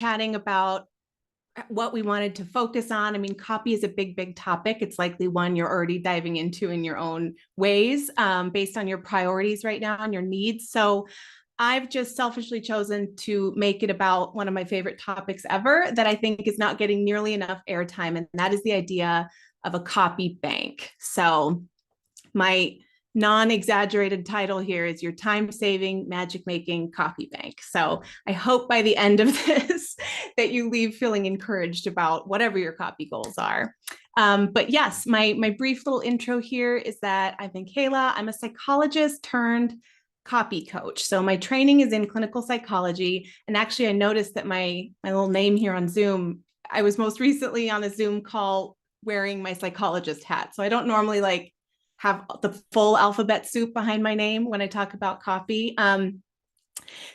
chatting about what we wanted to focus on. I mean, copy is a big topic. It's likely one you're already diving into in your own ways, based on your priorities right now and your needs. So I've just selfishly chosen to make it about one of my favorite topics ever that I think is not getting nearly enough airtime, and that is the idea of a copy bank. So my non-exaggerated title here is your time-saving, magic-making copy bank. So I hope by the end of this that you leave feeling encouraged about whatever your copy goals are. But yes, my brief little intro here is that I'm Michaela. I'm a psychologist turned copy coach. So my training is in clinical psychology. And actually, I noticed that my little name here on Zoom, I was most recently on a Zoom call wearing my psychologist hat. So I don't normally like have the full alphabet soup behind my name when I talk about copy.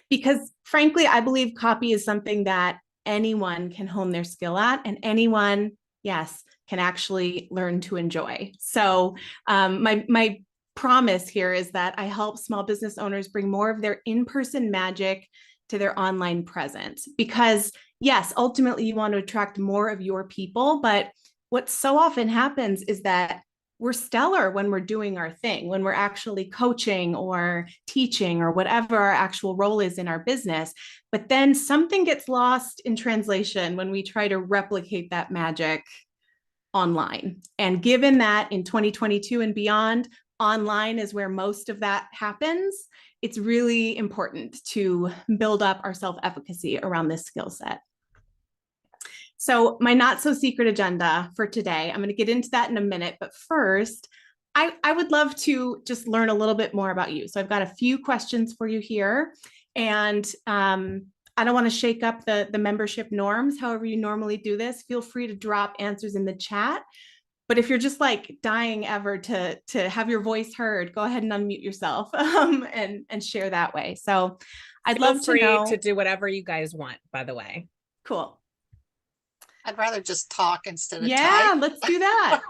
Because frankly, I believe copy is something that anyone can hone their skill at, and anyone, yes, can actually learn to enjoy. So my promise here is that I help small business owners bring more of their in-person magic to their online presence. Because yes, ultimately you want to attract more of your people, but what so often happens is that we're stellar when we're doing our thing, when we're actually coaching or teaching or whatever our actual role is in our business. But then something gets lost in translation when we try to replicate that magic online. And given that in 2022 and beyond, online is where most of that happens, it's really important to build up our self-efficacy around this skill set. So my not so secret agenda for today, I'm going to get into that in a minute. But first, I would love to just learn a little bit more about you. So I've got a few questions for you here. And I don't want to shake up the membership norms. However you normally do this, feel free to drop answers in the chat. But if you're just like dying ever to have your voice heard, go ahead and unmute yourself and share that way. So I'd love to know. To do whatever you guys want, by the way. Cool. I'd rather just talk instead of type. Let's do that.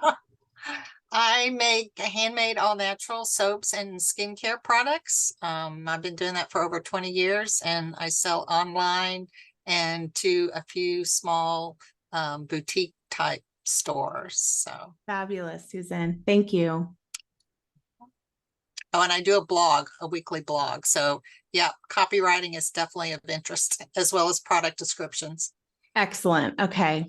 I make handmade all natural soaps and skincare products. I've been doing that for over 20 years, and I sell online and to a few small boutique type stores. So fabulous, Susan. Thank you. Oh, and I do a blog, a weekly blog. So yeah, copywriting is definitely of interest, as well as product descriptions. Excellent. Okay.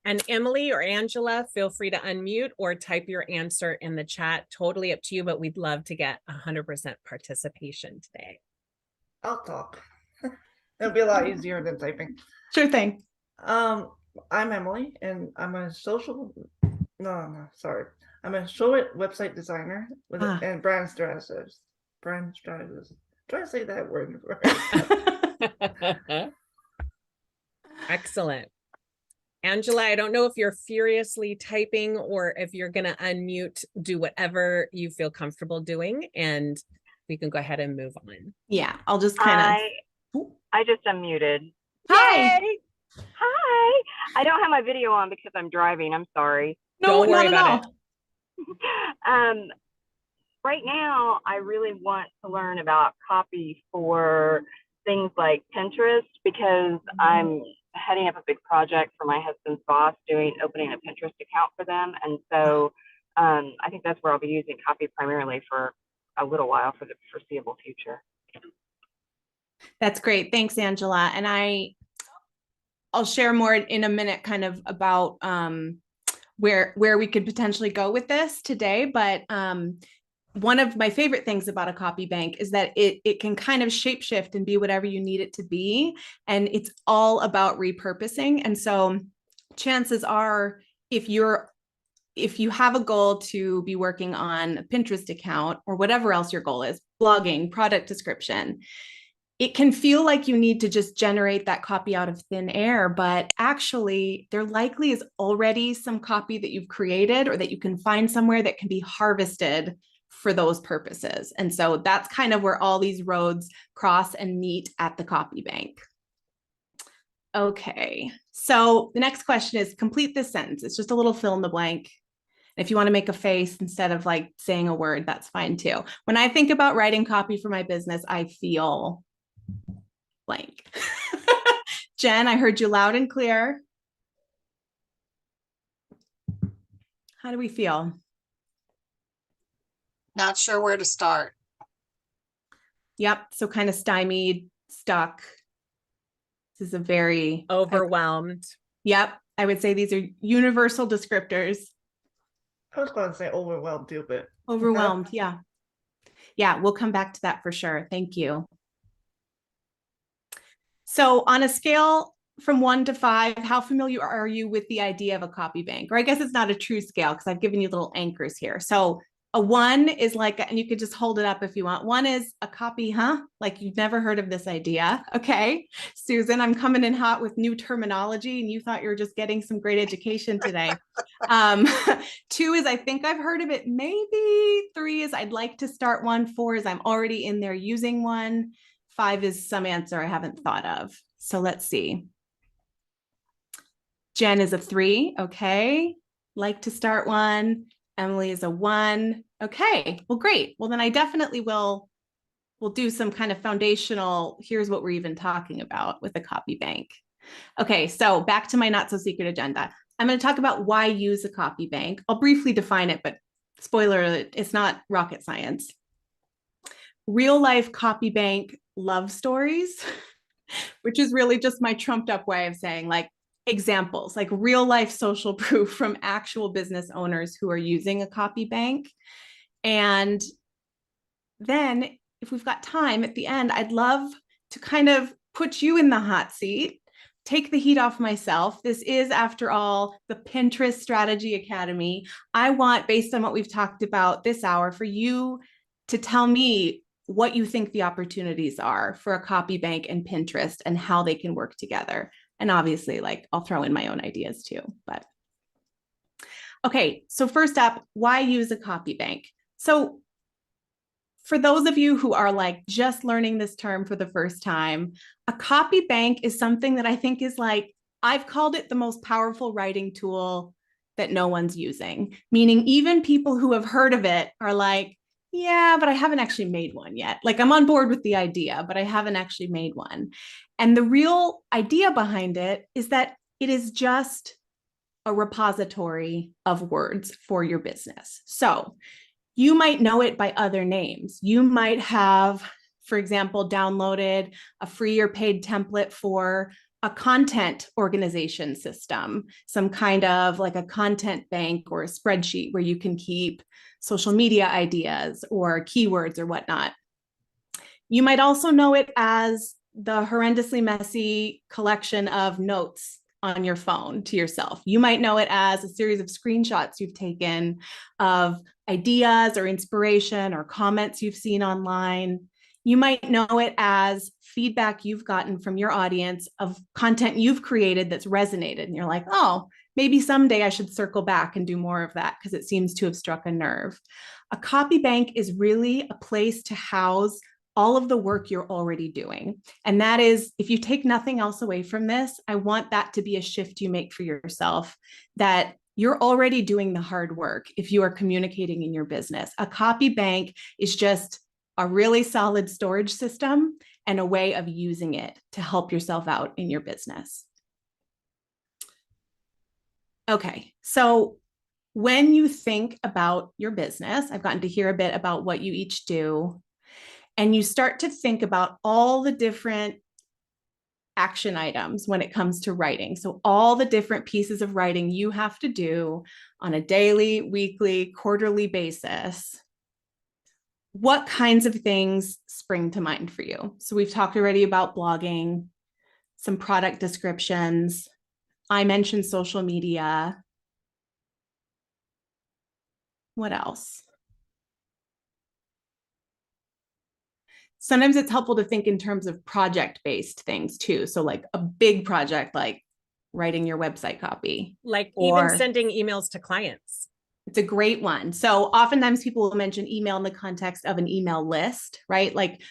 And Emily or Angela, feel free to unmute or type your answer in the chat. Totally up to you, but we'd love to get 100% participation today. I'll talk. It'll be a lot easier than typing. Sure thing. I'm Emily, and I'm a I'm a show website designer and brand strategist. Brand strategist. Try to say that word right. Excellent. Angela, I don't know if you're furiously typing or if you're going to unmute, do whatever you feel comfortable doing, and we can go ahead and move on. Yeah, I'll just kind of. I just unmuted. Hi. Yay! Hi. I don't have my video on because I'm driving. I'm sorry. No, don't worry about it. Right now, I really want to learn about copy for things like Pinterest, because I'm heading up a big project for my husband's boss, opening a Pinterest account for them. And so I think that's where I'll be using copy primarily for a little while, for the foreseeable future. That's great. Thanks, Angela. And I'll share more in a minute kind of about where we could potentially go with this today. But one of my favorite things about a copy bank is that it can kind of shapeshift and be whatever you need it to be. And it's all about repurposing. And so chances are, if you have a goal to be working on a Pinterest account or whatever else your goal is, blogging, product description, it can feel like you need to just generate that copy out of thin air, but actually there likely is already some copy that you've created or that you can find somewhere that can be harvested for those purposes. And so that's kind of where all these roads cross and meet at the copy bank. Okay, so the next question is, complete this sentence. It's just a little fill in the blank. If you want to make a face instead of like saying a word, that's fine too. When I think about writing copy for my business, I feel blank. Jen, I heard you loud and clear. How do we feel? Not sure where to start. Yep. So kind of stymied, stuck. This is a very Overwhelmed. Yep. I would say these are universal descriptors. I was going to say overwhelmed too, but Overwhelmed. Yeah. Yeah. We'll come back to that for sure. Thank you. So on a scale from 1 to 5, how familiar are you with the idea of a copy bank? Or I guess it's not a true scale because I've given you little anchors here. So a 1 is like, and you could just hold it up if you want. 1 is a copy, huh? Like you've never heard of this idea. Okay. Susan, I'm coming in hot with new terminology and you thought you were just getting some great education today. 2 is I think I've heard of it. Maybe 3 is I'd like to start one. 4 is I'm already in there using one. 5 is some answer I haven't thought of. So let's see. Jen is a 3. Okay. Like to start one. Emily is a 1. Okay. Well, great. Well, then I definitely we'll do some kind of foundational, here's what we're even talking about with the copy bank. Okay. So back to my not so secret agenda. I'm going to talk about why use a copy bank. I'll briefly define it, but spoiler alert, it's not rocket science. Real life copy bank love stories, which is really just my trumped up way of saying like examples, like real life social proof from actual business owners who are using a copy bank. And then if we've got time at the end, I'd love to kind of put you in the hot seat, take the heat off myself. This is, after all, the Pinterest Strategy Academy. I want, based on what we've talked about this hour, for you to tell me what you think the opportunities are for a copy bank and Pinterest and how they can work together. And obviously, like I'll throw in my own ideas too, but. Okay, so first up, why use a copy bank? So for those of you who are like just learning this term for the first time, a copy bank is something that I think is like, I've called it the most powerful writing tool that no one's using, meaning even people who have heard of it are like, yeah, but I haven't actually made one yet. Like I'm on board with the idea, but I haven't actually made one. And the real idea behind it is that it is just a repository of words for your business. So you might know it by other names. You might have, for example, downloaded a free or paid template for a content organization system, some kind of like a content bank or a spreadsheet where you can keep social media ideas or keywords or whatnot. You might also know it as the horrendously messy collection of notes on your phone to yourself. You might know it as a series of screenshots you've taken of ideas or inspiration or comments you've seen online. You might know it as feedback you've gotten from your audience of content you've created that's resonated. And you're like, oh, maybe someday I should circle back and do more of that because it seems to have struck a nerve. A copy bank is really a place to house all of the work you're already doing. And that is, if you take nothing else away from this, I want that to be a shift you make for yourself, that you're already doing the hard work if you are communicating in your business. A copy bank is just a really solid storage system and a way of using it to help yourself out in your business. Okay, so when you think about your business, I've gotten to hear a bit about what you each do, and you start to think about all the different action items when it comes to writing. So all the different pieces of writing you have to do on a daily, weekly, quarterly basis. What kinds of things spring to mind for you? So we've talked already about blogging, some product descriptions. I mentioned social media. What else? Sometimes it's helpful to think in terms of project-based things too. So like a big project, like writing your website copy. Like even sending emails to clients. It's a great one. So oftentimes people will mention email in the context of an email list, right? Like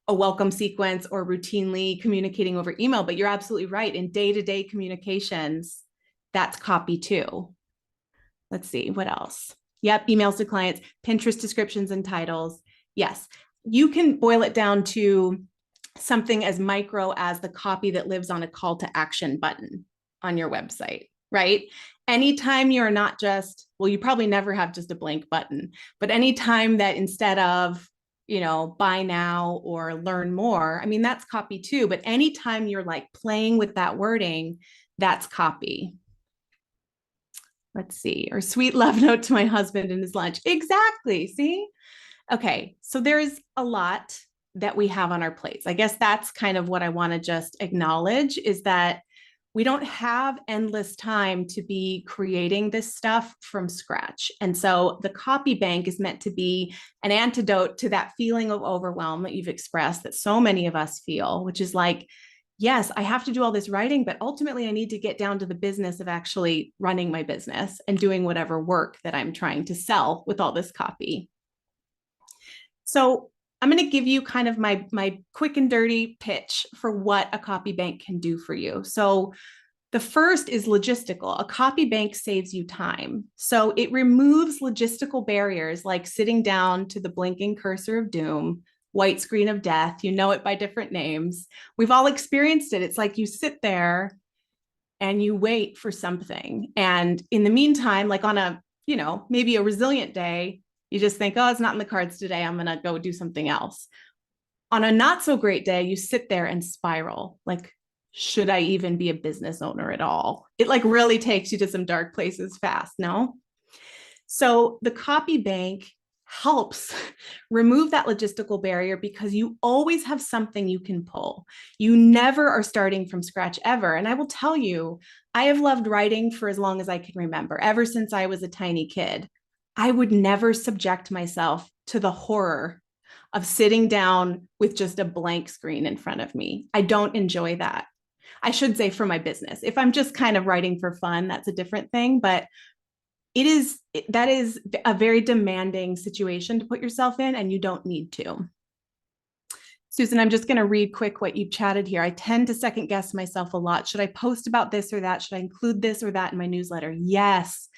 a welcome sequence or routinely communicating over email, but you're absolutely right. In day-to-day communications, that's copy too. Let's see, what else? Yep, emails to clients, Pinterest descriptions and titles. Yes, you can boil it down to something as micro as the copy that lives on a call to action button on your website, right? Anytime you're not just, well, you probably never have just a blank button, but anytime that instead of, buy now or learn more, I mean, that's copy too. But anytime you're like playing with that wording, that's copy. Let's see, or sweet love note to my husband and his lunch. Exactly. See? Okay. So there's a lot that we have on our plates. I guess that's kind of what I want to just acknowledge, is that we don't have endless time to be creating this stuff from scratch. And so the copy bank is meant to be an antidote to that feeling of overwhelm that you've expressed, that so many of us feel, which is like, yes, I have to do all this writing, but ultimately I need to get down to the business of actually running my business and doing whatever work that I'm trying to sell with all this copy. So I'm going to give you kind of my quick and dirty pitch for what a copy bank can do for you. So the first is logistical. A copy bank saves you time. So it removes logistical barriers like sitting down to the blinking cursor of doom, white screen of death. You know it by different names. We've all experienced it. It's like you sit there and you wait for something. And in the meantime, like on a, maybe a resilient day, you just think, oh, it's not in the cards today, I'm going to go do something else. On a not so great day, you sit there and spiral. Like, should I even be a business owner at all? It like really takes you to some dark places fast, no? So the copy bank helps remove that logistical barrier because you always have something you can pull. You never are starting from scratch ever. And I will tell you, I have loved writing for as long as I can remember, ever since I was a tiny kid. I would never subject myself to the horror of sitting down with just a blank screen in front of me. I don't enjoy that. I should say for my business. If I'm just kind of writing for fun, that's a different thing. But that is a very demanding situation to put yourself in, and you don't need to. Susan, I'm just going to read quick what you chatted here. I tend to second guess myself a lot. Should I post about this or that? Should I include this or that in my newsletter? Yes.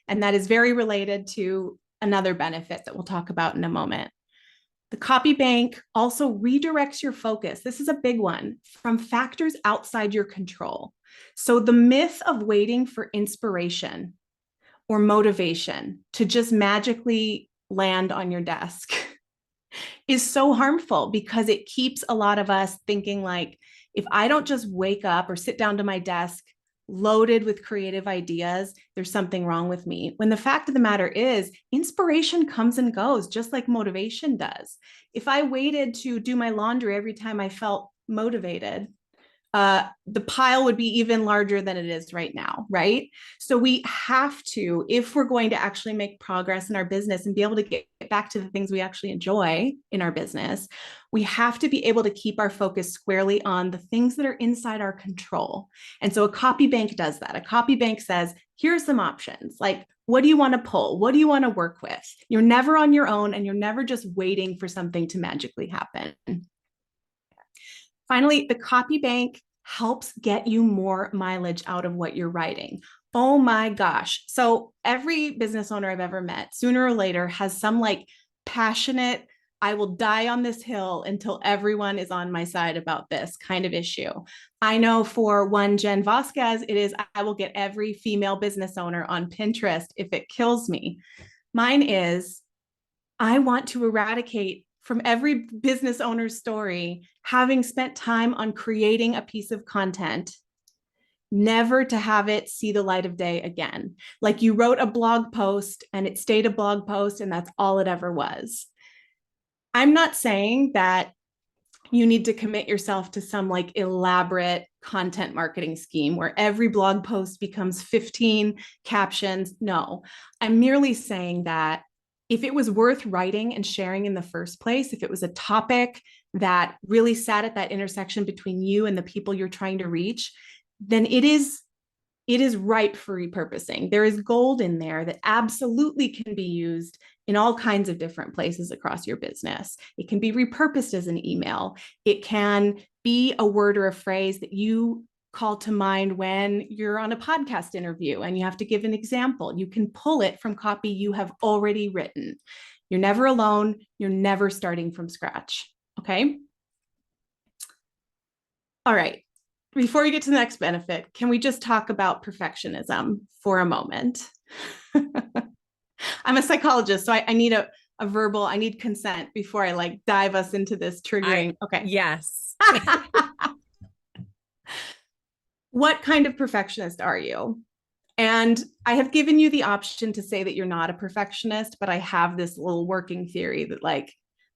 And that is very related to another benefit that we'll talk about in a moment. The copy bank also redirects your focus. This is a big one, from factors outside your control. So the myth of waiting for inspiration or motivation to just magically land on your desk is so harmful, because it keeps a lot of us thinking like, if I don't just wake up or sit down to my desk loaded with creative ideas, there's something wrong with me. When the fact of the matter is, inspiration comes and goes, just like motivation does. If I waited to do my laundry every time I felt motivated, the pile would be even larger than it is right now, right? So we have to, if we're going to actually make progress in our business and be able to get back to the things we actually enjoy in our business, we have to be able to keep our focus squarely on the things that are inside our control. And so a copy bank does that. A copy bank says, here's some options. Like, what do you want to pull? What do you want to work with? You're never on your own, and you're never just waiting for something to magically happen. Finally, the copy bank helps get you more mileage out of what you're writing. Oh my gosh. So every business owner I've ever met, sooner or later, has some like passionate, I will die on this hill until everyone is on my side about this kind of issue. I know for one Jen Vasquez, it is, I will get every female business owner on Pinterest if it kills me. Mine is, I want to eradicate from every business owner's story, having spent time on creating a piece of content, never to have it see the light of day again. Like you wrote a blog post and it stayed a blog post and that's all it ever was. I'm not saying that you need to commit yourself to some like elaborate content marketing scheme where every blog post becomes 15 captions. No, I'm merely saying that if it was worth writing and sharing in the first place, if it was a topic that really sat at that intersection between you and the people you're trying to reach, then it is ripe for repurposing. There is gold in there that absolutely can be used in all kinds of different places across your business. It can be repurposed as an email. It can be a word or a phrase that you call to mind when you're on a podcast interview and you have to give an example. You can pull it from copy you have already written. You're never alone. You're never starting from scratch. Okay. All right. Before we get to the next benefit, can we just talk about perfectionism for a moment? I'm a psychologist, so I need a verbal, I need consent before I like dive us into this triggering. Okay. Yes. What kind of perfectionist are you? And I have given you the option to say that you're not a perfectionist, but I have this little working theory that like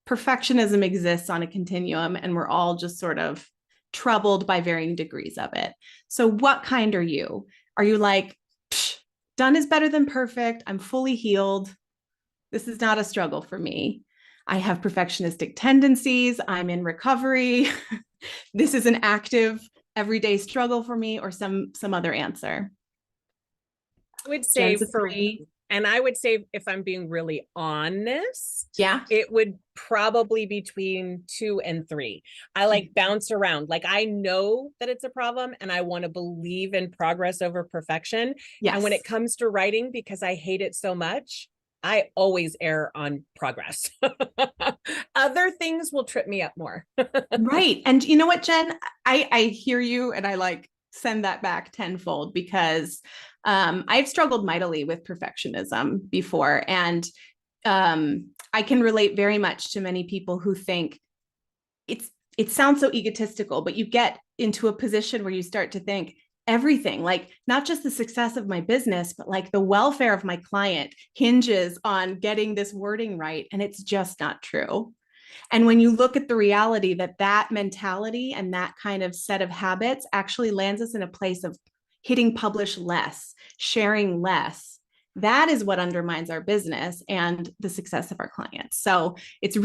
perfectionism exists on a continuum and we're all just sort of troubled by varying degrees of it. So what kind are you? Are you like, done is better than perfect. I'm fully healed. This is not a struggle for me. I have perfectionistic tendencies. I'm in recovery. This is an active everyday struggle for me, or some other answer. I would say Jen's for three. And I would say, if I'm being really honest, Yeah. it would probably be between 2 and 3. I like bounce around. Like I know that it's a problem and I want to believe in progress over perfection. Yes. And when it comes to writing, because I hate it so much, I always err on progress. Other things will trip me up more. Right. And you know what, Jen? I hear you and I like send that back tenfold because I've struggled mightily with perfectionism before. And I can relate very much to many people who think it sounds so egotistical, but you get into a position where you start to think everything, like not just the success of my business, but like the welfare of my client hinges on getting this wording right. And it's just not true. And when you look at the reality that that mentality and that kind of set of habits actually lands us in a place of hitting publish less, sharing less, that is what undermines our business and the success of our clients. So it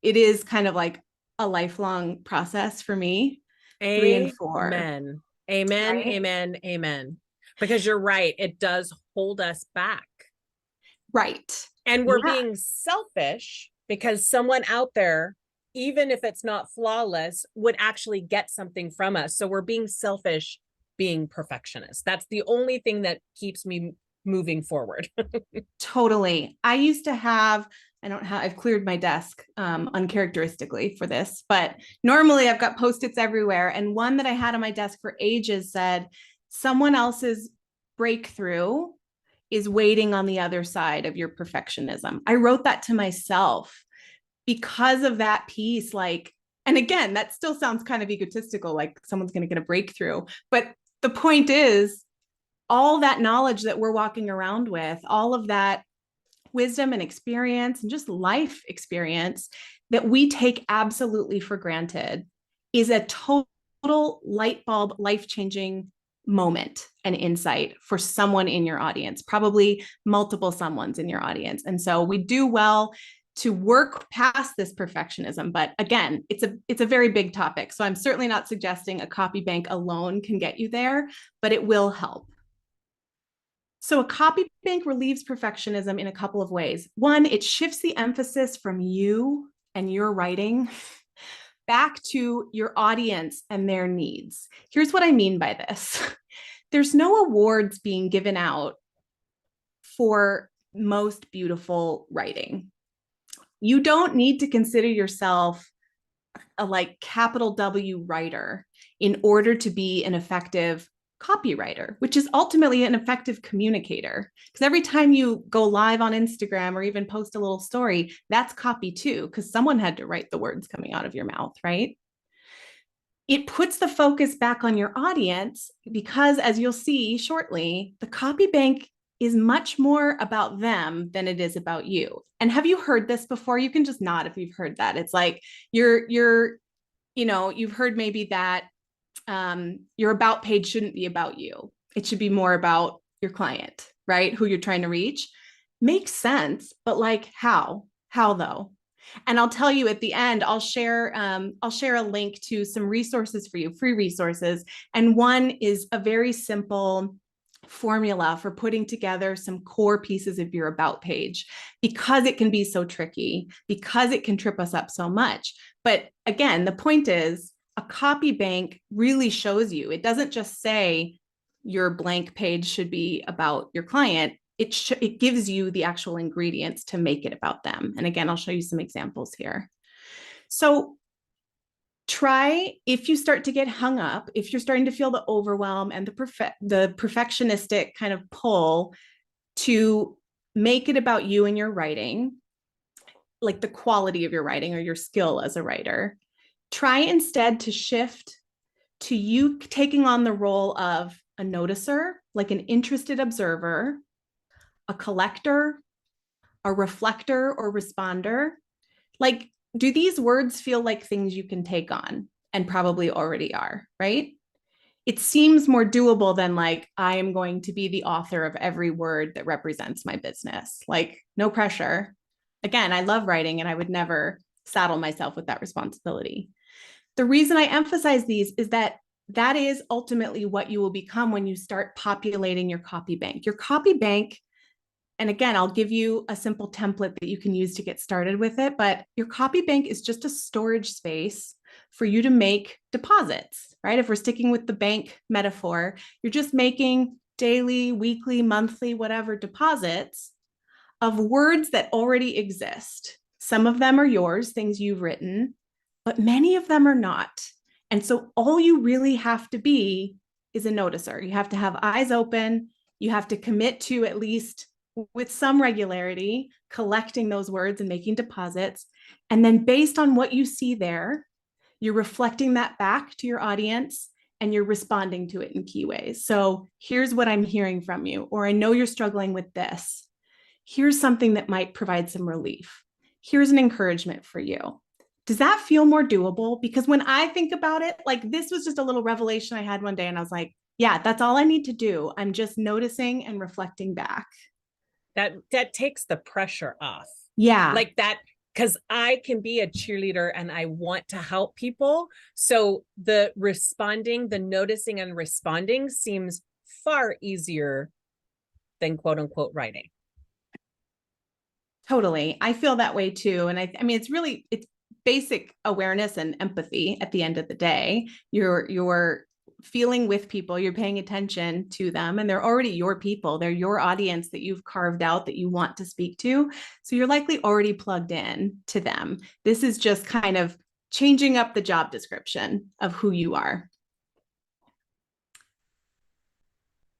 is kind of like a lifelong process for me. 3 and 4. Amen. Amen. Right? Amen. Amen. Because you're right. It does hold us back. Right. And we're Yeah. being selfish because someone out there, even if it's not flawless, would actually get something from us. So we're being selfish, being perfectionist. That's the only thing that keeps me moving forward. Totally. I used to have, I've cleared my desk uncharacteristically for this, but normally I've got Post-its everywhere. And one that I had on my desk for ages said, someone else's breakthrough is waiting on the other side of your perfectionism. I wrote that to myself because of that piece. Like, and again, that still sounds kind of egotistical, like someone's going to get a breakthrough. But the point is, all that knowledge that we're walking around with, all of that wisdom and experience and just life experience that we take absolutely for granted is a total light bulb, life-changing moment and insight for someone in your audience, probably multiple someones in your audience. And so we do well to work past this perfectionism. But again, it's a very big topic. So I'm certainly not suggesting a copy bank alone can get you there, but it will help. So a copy bank relieves perfectionism in a couple of ways. One, it shifts the emphasis from you and your writing back to your audience and their needs. Here's what I mean by this. There's no awards being given out for most beautiful writing. You don't need to consider yourself a like capital W writer in order to be an effective copywriter, which is ultimately an effective communicator. Because every time you go live on Instagram or even post a little story, that's copy too, because someone had to write the words coming out of your mouth, right? It puts the focus back on your audience because, as you'll see shortly, the copy bank is much more about them than it is about you. And have you heard this before? You can just nod if you've heard that. It's like you've heard maybe that your about page shouldn't be about you. It should be more about your client, right? Who you're trying to reach. Makes sense, but like how? How though? And I'll tell you at the end, I'll share a link to some resources for you, free resources. And one is a very simple formula for putting together some core pieces of your about page, because it can be so tricky, because it can trip us up so much. But again, the point is, a copy bank really shows you. It doesn't just say your blank page should be about your client. It gives you the actual ingredients to make it about them. And again, I'll show you some examples here. So try, if you start to get hung up, if you're starting to feel the overwhelm and the perfectionistic kind of pull, to make it about you and your writing, like the quality of your writing or your skill as a writer. Try instead to shift to you taking on the role of a noticer, like an interested observer, a collector, a reflector or responder. Like, do these words feel like things you can take on? And probably already are, right? It seems more doable than like, I am going to be the author of every word that represents my business. Like, no pressure. Again, I love writing and I would never saddle myself with that responsibility. The reason I emphasize these is that that is ultimately what you will become when you start populating your copy bank. Your copy bank, and again, I'll give you a simple template that you can use to get started with it, but your copy bank is just a storage space for you to make deposits, right? If we're sticking with the bank metaphor, you're just making daily, weekly, monthly, whatever deposits of words that already exist. Some of them are yours, things you've written, but many of them are not. And so all you really have to be is a noticer. You have to have eyes open. You have to commit to, at least with some regularity, collecting those words and making deposits. And then based on what you see there, you're reflecting that back to your audience and you're responding to it in key ways. So here's what I'm hearing from you, or I know you're struggling with this. Here's something that might provide some relief. Here's an encouragement for you. Does that feel more doable? Because when I think about it, like, this was just a little revelation I had one day and I was like, yeah, that's all I need to do. I'm just noticing and reflecting back. That takes the pressure off. Yeah. Like that, because I can be a cheerleader and I want to help people. So the responding, the noticing and responding seems far easier than quote unquote writing. Totally. I feel that way too. And I mean, it's basic awareness and empathy at the end of the day. You're feeling with people, you're paying attention to them, and they're already your people. They're your audience that you've carved out that you want to speak to. So you're likely already plugged in to them. This is just kind of changing up the job description of who you are.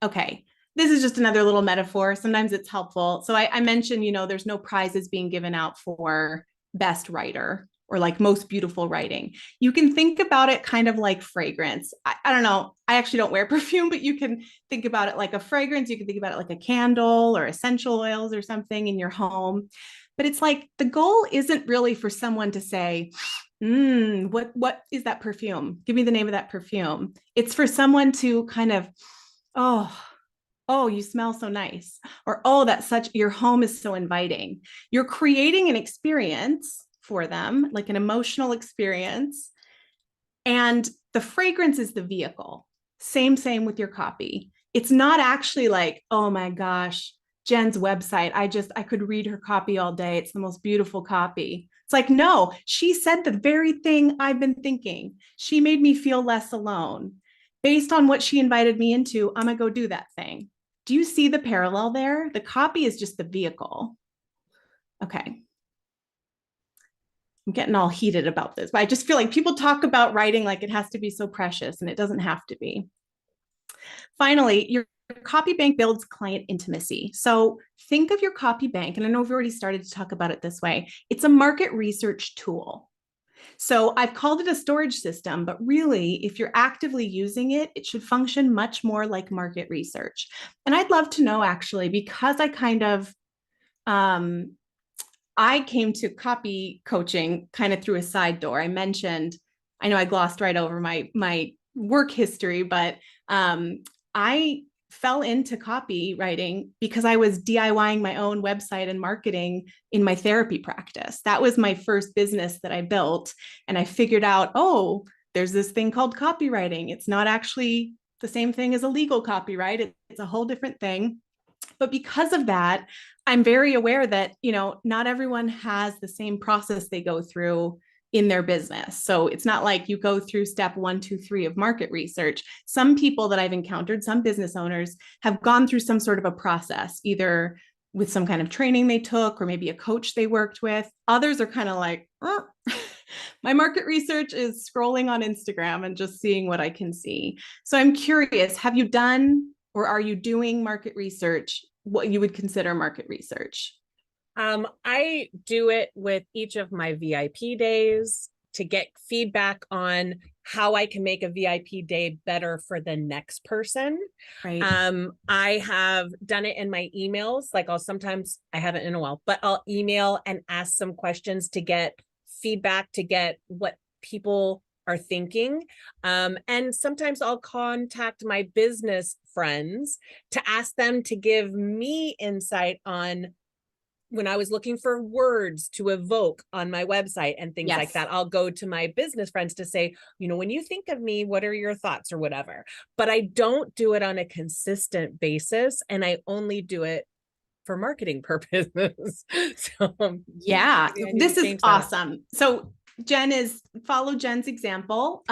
Okay. This is just another little metaphor. Sometimes it's helpful. So I mentioned, there's no prizes being given out for best writer or like most beautiful writing. You can think about it kind of like fragrance. I don't know. I actually don't wear perfume, but you can think about it like a fragrance. You can think about it like a candle or essential oils or something in your home. But it's like, the goal isn't really for someone to say, what is that perfume? Give me the name of that perfume. It's for someone to kind of, oh, you smell so nice. Or, oh, your home is so inviting. You're creating an experience for them, like an emotional experience. And the fragrance is the vehicle. Same with your copy. It's not actually like, oh my gosh, Jen's website, I could read her copy all day. It's the most beautiful copy. It's like, no, she said the very thing I've been thinking. She made me feel less alone. Based on what she invited me into, I'm gonna go do that thing. Do you see the parallel there? The copy is just the vehicle. Okay. I'm getting all heated about this, but I just feel like people talk about writing like it has to be so precious, and it doesn't have to be. Finally, your copy bank builds client intimacy. So think of your copy bank, and I know we've already started to talk about it this way. It's a market research tool. So I've called it a storage system, but really, if you're actively using it, it should function much more like market research. And I'd love to know, actually, because I kind of, I came to copy coaching kind of through a side door. I mentioned, I know I glossed right over my work history, but I fell into copywriting because I was DIYing my own website and marketing in my therapy practice. That was my first business that I built. And I figured out, oh, there's this thing called copywriting. It's not actually the same thing as a legal copyright. It's a whole different thing. But because of that, I'm very aware that, not everyone has the same process they go through in their business. So it's not like you go through step 1, 2, 3 of market research. Some people that I've encountered, some business owners, have gone through some sort of a process, either with some kind of training they took or maybe a coach they worked with. Others are kind of like, My market research is scrolling on Instagram and just seeing what I can see. So I'm curious, have you done or are you doing market research, what you would consider market research? I do it with each of my VIP days to get feedback on how I can make a VIP day better for the next person. Right. I have done it in my emails. Like I haven't in a while, but I'll email and ask some questions to get feedback, to get what people are thinking. And sometimes I'll contact my business friends to ask them to give me insight on when I was looking for words to evoke on my website and things like that. I'll go to my business friends to say, when you think of me, what are your thoughts or whatever? But I don't do it on a consistent basis, and I only do it for marketing purposes. So yeah, this is awesome. So follow Jen's example.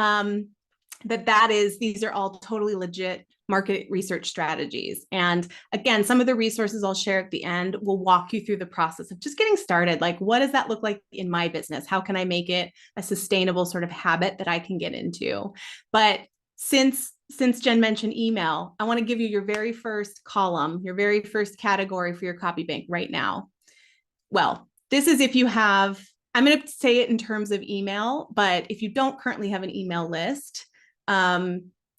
These are all totally legit market research strategies. And again, some of the resources I'll share at the end will walk you through the process of just getting started. Like, what does that look like in my business? How can I make it a sustainable sort of habit that I can get into? But since Jen mentioned email, I want to give you your very first column, your very first category for your copy bank right now. Well, this is if you have, I'm going to say it in terms of email, but if you don't currently have an email list,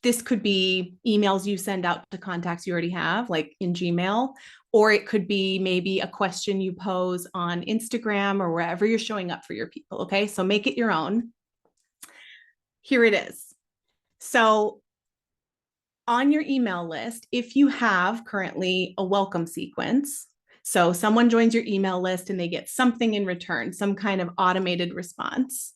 this could be emails you send out to contacts you already have, like in Gmail, or it could be maybe a question you pose on Instagram or wherever you're showing up for your people. Okay, so make it your own. Here it is. So on your email list, if you have currently a welcome sequence, so someone joins your email list and they get something in return, some kind of automated response,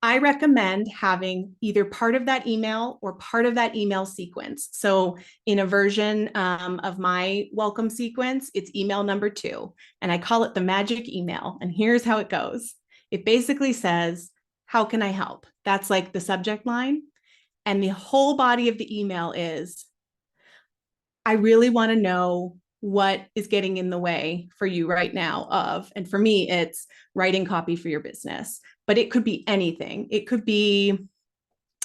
I recommend having either part of that email or part of that email sequence. So in a version of my welcome sequence, it's email number 2, and I call it the magic email. And here's how it goes. It basically says, how can I help? That's like the subject line. And the whole body of the email is, I really want to know what is getting in the way for you right now of, and for me, it's writing copy for your business, but it could be anything. It could be,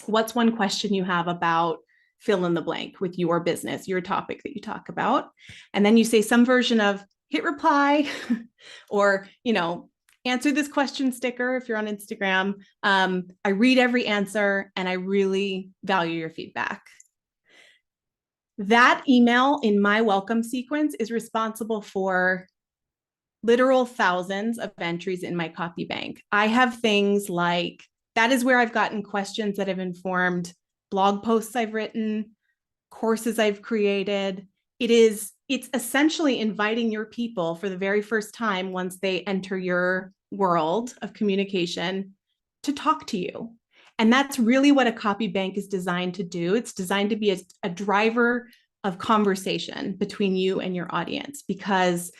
what's one question you have about fill in the blank with your business, your topic that you talk about. And then you say some version of hit reply or, answer this question sticker if you're on Instagram. I read every answer and I really value your feedback. That email in my welcome sequence is responsible for literal thousands of entries in my copy bank. I have things like, that is where I've gotten questions that have informed blog posts I've written, courses I've created. It's essentially inviting your people for the very first time once they enter your world of communication to talk to you. And that's really what a copy bank is designed to do. It's designed to be a driver of conversation between you and your audience, because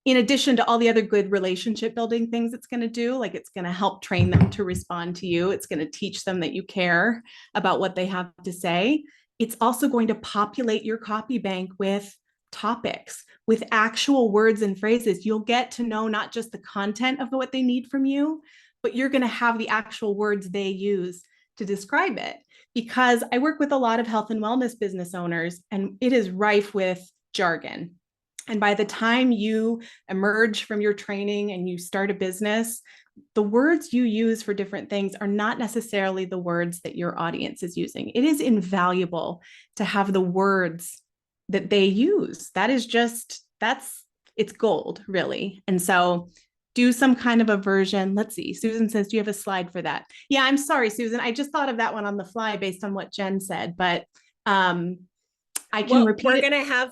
in addition to all the other good relationship building things it's going to do, like it's going to help train them to respond to you, it's going to teach them that you care about what they have to say, it's also going to populate your copy bank with topics, with actual words and phrases. You'll get to know not just the content of what they need from you, but you're going to have the actual words they use to describe it. Because I work with a lot of health and wellness business owners, and it is rife with jargon. And by the time you emerge from your training and you start a business, the words you use for different things are not necessarily the words that your audience is using. It is invaluable to have the words that they use. It's gold, really. And so do some kind of a version. Let's see. Susan says, do you have a slide for that? Yeah, I'm sorry, Susan. I just thought of that one on the fly based on what Jen said, but I can repeat it.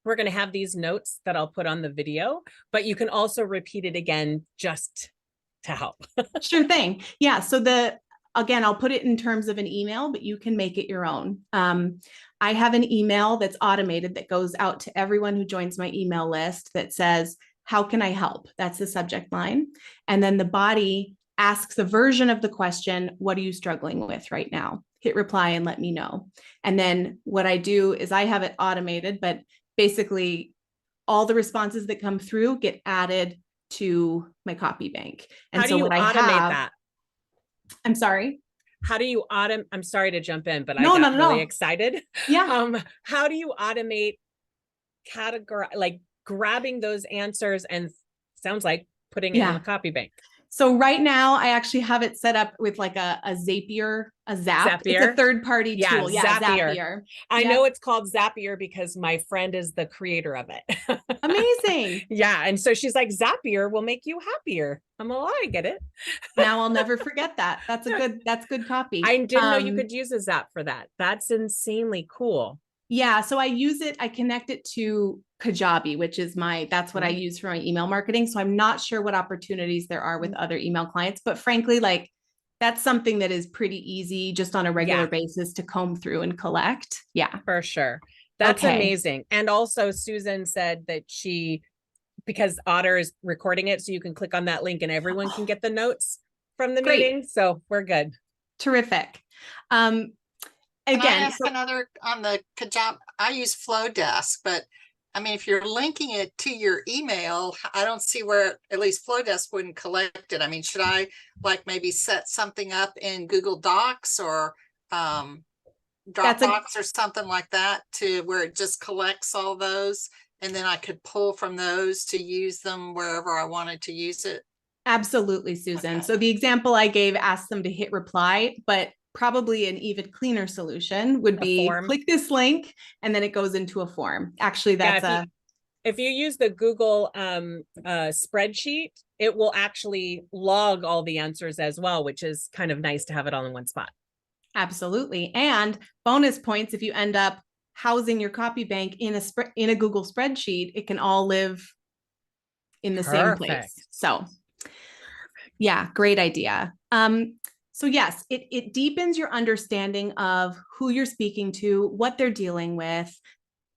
We're going to have these notes that I'll put on the video, but you can also repeat it again just to help. Sure thing. Yeah. So again, I'll put it in terms of an email, but you can make it your own. I have an email that's automated that goes out to everyone who joins my email list that says, how can I help? That's the subject line. And then the body asks a version of the question, what are you struggling with right now? Hit reply and let me know. And then what I do is I have it automated, but basically all the responses that come through get added to my copy bank. And how do you automate that? I'm sorry. How do you I'm sorry to jump in, but I No, got no, really no. excited. Yeah. How do you automate like grabbing those answers and sounds like putting it in Yeah. the copy bank? So right now I actually have it set up with like a Zapier, a Zap. It's a Zapier? third-party Yeah, tool. Yeah, Zapier. Zapier. I Yep. know it's called Zapier because my friend is the creator of it. Amazing. Yeah. And so she's like, Zapier will make you happier. I'm like, oh, I get it. Now I'll never forget that. That's good copy. I didn't know you could use a Zap for that. That's insanely cool. Yeah, so I use it, I connect it to Kajabi, which is that's what I use for my email marketing. So I'm not sure what opportunities there are with other email clients, but frankly, like that's something that is pretty easy just on a regular basis to comb through and collect. Yeah. For sure. That's Okay. amazing. And also Susan said that because Otter is recording it, so you can click on that link and everyone can get the notes from the Great. meeting. So we're good. Terrific. Can I Again, ask another on the Kajabi? I use Flowdesk, but I mean, if you're linking it to your email, I don't see where at least Flowdesk wouldn't collect it. I mean, should I like maybe set something up in Google Docs or Dropbox or something like that to where it just collects all those and then I could pull from those to use them wherever I wanted to use it? Absolutely, Susan. Okay. So the example I gave asked them to hit reply, but probably an even cleaner solution would be click this link and then it goes into a form. Actually, that's if you use the Google spreadsheet, it will actually log all the answers as well, which is kind of nice to have it all in one spot. Absolutely. And bonus points if you end up housing your copy bank in a Google spreadsheet, it can all live in the same place. So yeah, great idea. So yes, it deepens your understanding of who you're speaking to, what they're dealing with,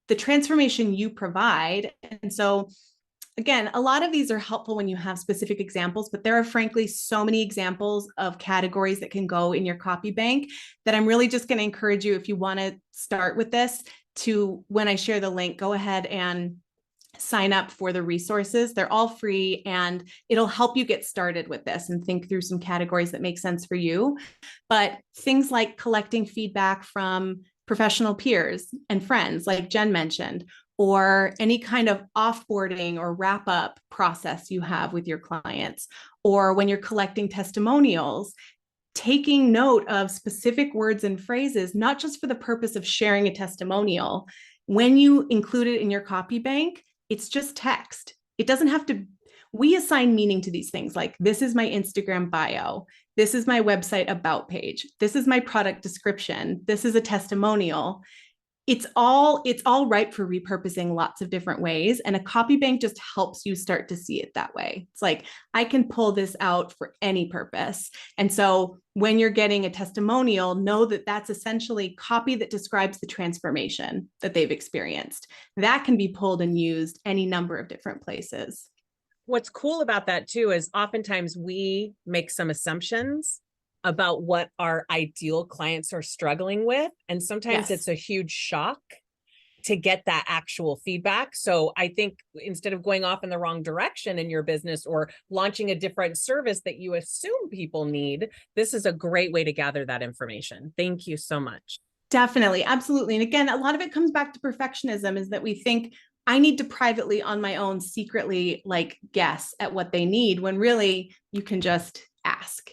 the transformation you provide. And so again, a lot of these are helpful when you have specific examples, but there are frankly so many examples of categories that can go in your copy bank that I'm really just going to encourage you, if you want to start with this, to when I share the link, go ahead and sign up for the resources. They're all free and it'll help you get started with this and think through some categories that make sense for you. But things like collecting feedback from professional peers and friends, like Jen mentioned, or any kind of offboarding or wrap up process you have with your clients, or when you're collecting testimonials, taking note of specific words and phrases, not just for the purpose of sharing a testimonial. When you include it in your copy bank, it's just text. It doesn't have to, we assign meaning to these things like this is my Instagram bio. This is my website about page. This is my product description. This is a testimonial. It's all ripe for repurposing lots of different ways. And a copy bank just helps you start to see it that way. It's like, I can pull this out for any purpose. And so when you're getting a testimonial, know that that's essentially copy that describes the transformation that they've experienced. That can be pulled and used any number of different places. What's cool about that too is oftentimes we make some assumptions about what our ideal clients are struggling with. And sometimes it's a huge shock to get that actual feedback. So I think instead of going off in the wrong direction in your business or launching a different service that you assume people need, this is a great way to gather that information. Thank you so much. Definitely. Absolutely. And again, a lot of it comes back to perfectionism, is that we think I need to privately on my own secretly like guess at what they need, when really you can just ask.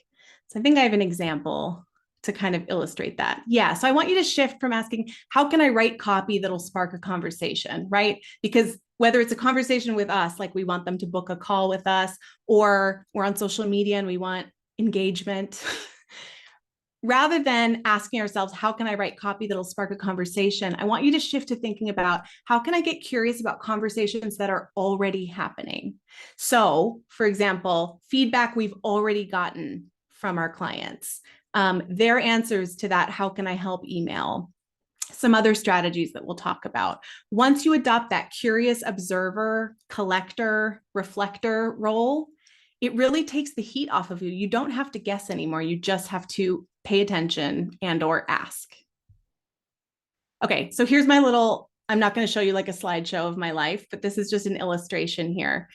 So I think I have an example to kind of illustrate that. Yeah. So I want you to shift from asking, how can I write copy that'll spark a conversation, right? Because whether it's a conversation with us, like we want them to book a call with us, or we're on social media and we want engagement, rather than asking ourselves, how can I write copy that'll spark a conversation? I want you to shift to thinking about, how can I get curious about conversations that are already happening? So for example, feedback we've already gotten from our clients, their answers to that, how can I help email, some other strategies that we'll talk about. Once you adopt that curious observer, collector, reflector role, it really takes the heat off of you. You don't have to guess anymore. You just have to pay attention and or ask. Okay, so here's my little, I'm not going to show you like a slideshow of my life, but this is just an illustration here.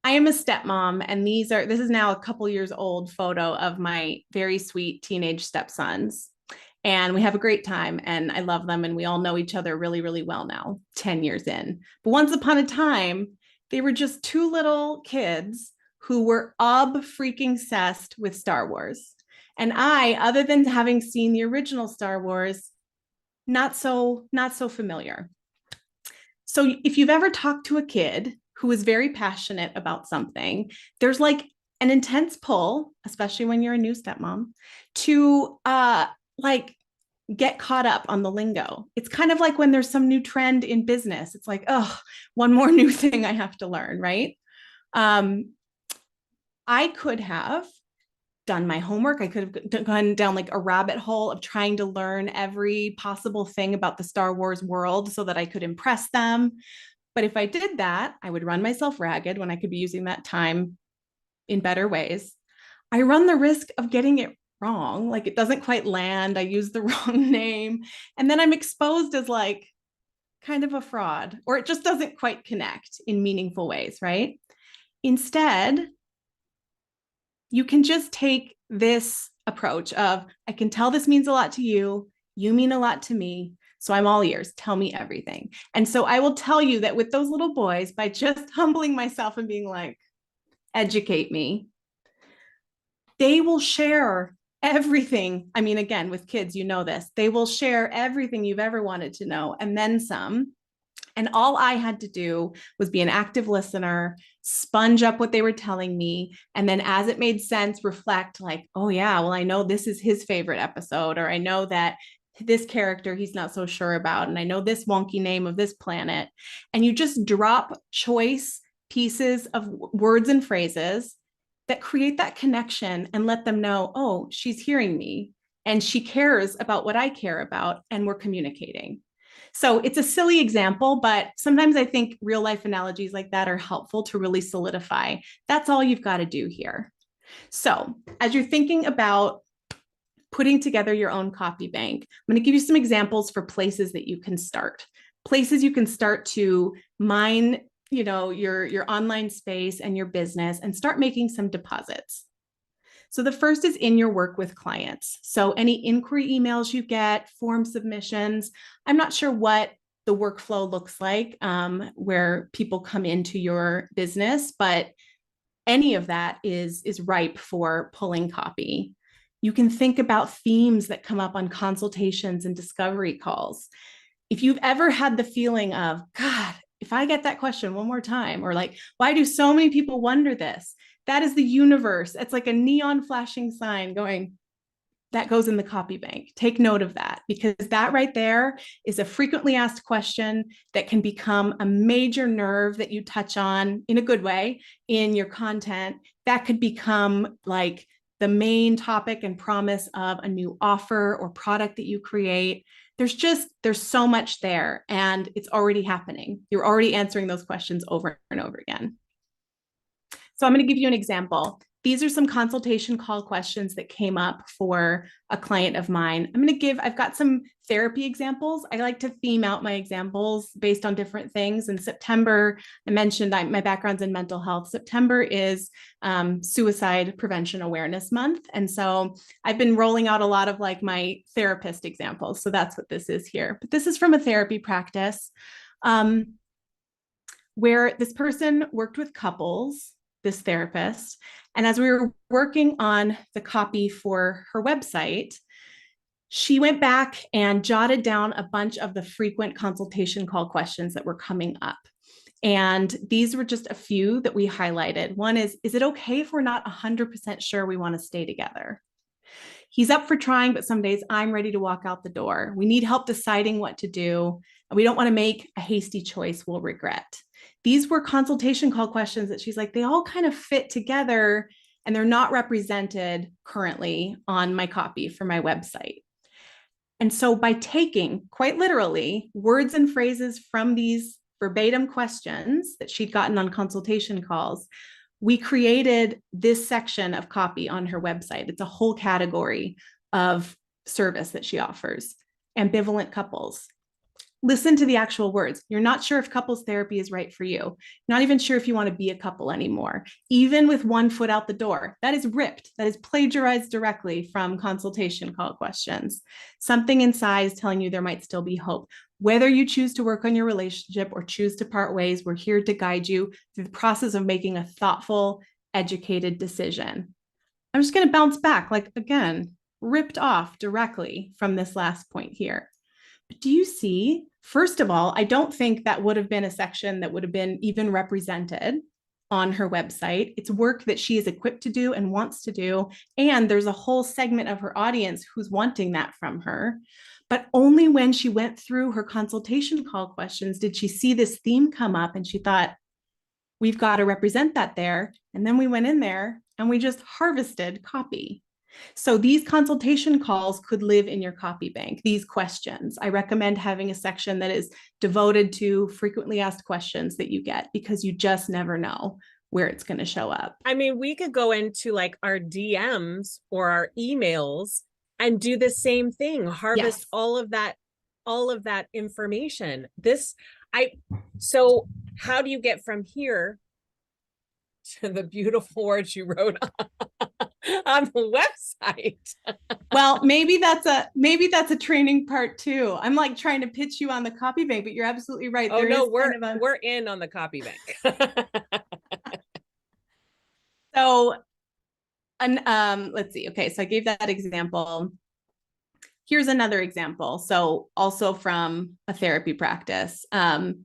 I am a stepmom, and this is now a couple years old photo of my very sweet teenage stepsons. And we have a great time, and I love them, and we all know each other really, really well now, 10 years in. But once upon a time, they were just two little kids who were freaking obsessed with Star Wars. And I, other than having seen the original Star Wars, not so familiar. So if you've ever talked to a kid who is very passionate about something, there's like an intense pull, especially when you're a new stepmom, to like get caught up on the lingo. It's kind of like when there's some new trend in business. It's like, oh, one more new thing I have to learn, right? I could have done my homework. I could have gone down like a rabbit hole of trying to learn every possible thing about the Star Wars world so that I could impress them. But if I did that, I would run myself ragged when I could be using that time in better ways. I run the risk of getting it wrong. Like it doesn't quite land. I use the wrong name. And then I'm exposed as like kind of a fraud, or it just doesn't quite connect in meaningful ways, right? Instead, you can just take this approach of, I can tell this means a lot to you. You mean a lot to me. So I'm all ears. Tell me everything. And so I will tell you that with those little boys, by just humbling myself and being like, educate me, they will share everything. I mean, again, with kids, you know this, they will share everything you've ever wanted to know and then some. And all I had to do was be an active listener, sponge up what they were telling me. And then as it made sense, reflect like, oh yeah, well, I know this is his favorite episode, or I know that this character he's not so sure about. And I know this wonky name of this planet. And you just drop choice pieces of words and phrases that create that connection and let them know, oh, she's hearing me and she cares about what I care about, and we're communicating. So it's a silly example, but sometimes I think real life analogies like that are helpful to really solidify. That's all you've got to do here. So as you're thinking about putting together your own copy bank, I'm going to give you some examples for places that you can start. Places you can start to mine, your online space and your business and start making some deposits. So the first is in your work with clients. So any inquiry emails you get, form submissions. I'm not sure what the workflow looks like where people come into your business, but any of that is ripe for pulling copy. You can think about themes that come up on consultations and discovery calls. If you've ever had the feeling of, God, if I get that question one more time, or like, why do so many people wonder this? That is the universe. It's like a neon flashing sign going, that goes in the copy bank. Take note of that, because that right there is a frequently asked question that can become a major nerve that you touch on in a good way in your content. That could become like the main topic and promise of a new offer or product that you create. There's so much there, and it's already happening. You're already answering those questions over and over again. So I'm going to give you an example. These are some consultation call questions that came up for a client of mine. I've got some therapy examples. I like to theme out my examples based on different things. In September, I mentioned my background's in mental health. September is Suicide Prevention Awareness Month. And so I've been rolling out a lot of like my therapist examples. So that's what this is here. But this is from a therapy practice where this person worked with couples, this therapist. And as we were working on the copy for her website, she went back and jotted down a bunch of the frequent consultation call questions that were coming up. And these were just a few that we highlighted. One is it okay if we're not 100% sure we want to stay together? He's up for trying, but some days I'm ready to walk out the door. We need help deciding what to do. And we don't want to make a hasty choice we'll regret. These were consultation call questions that she's like, they all kind of fit together and they're not represented currently on my copy for my website. And so by taking quite literally words and phrases from these verbatim questions that she'd gotten on consultation calls, we created this section of copy on her website. It's a whole category of service that she offers. Ambivalent couples, listen to the actual words. You're not sure if couples therapy is right for you. Not even sure if you want to be a couple anymore. Even with one foot out the door, that is ripped. That is plagiarized directly from consultation call questions. Something inside is telling you there might still be hope. Whether you choose to work on your relationship or choose to part ways, we're here to guide you through the process of making a thoughtful, educated decision. I'm just going to bounce back, like, again, ripped off directly from this last point here. But do you see, first of all, I don't think that would have been a section that would have been even represented on her website. It's work that she is equipped to do and wants to do. And there's a whole segment of her audience who's wanting that from her. But only when she went through her consultation call questions did she see this theme come up, and she thought, we've got to represent that there. And then we went in there and we just harvested copy. So these consultation calls could live in your copy bank, these questions. I recommend having a section that is devoted to frequently asked questions that you get, because you just never know where it's going to show up. I mean, we could go into like our DMs or our emails and do the same thing, harvest Yes. all of that information. So how do you get from here to the beautiful words you wrote on the website? Well, maybe that's a training part too. I'm like trying to pitch you on the copy bank, but you're absolutely right. Oh no, we're in on the copy bank. So, let's see. Okay, so I gave that example. Here's another example. So also from a therapy practice, in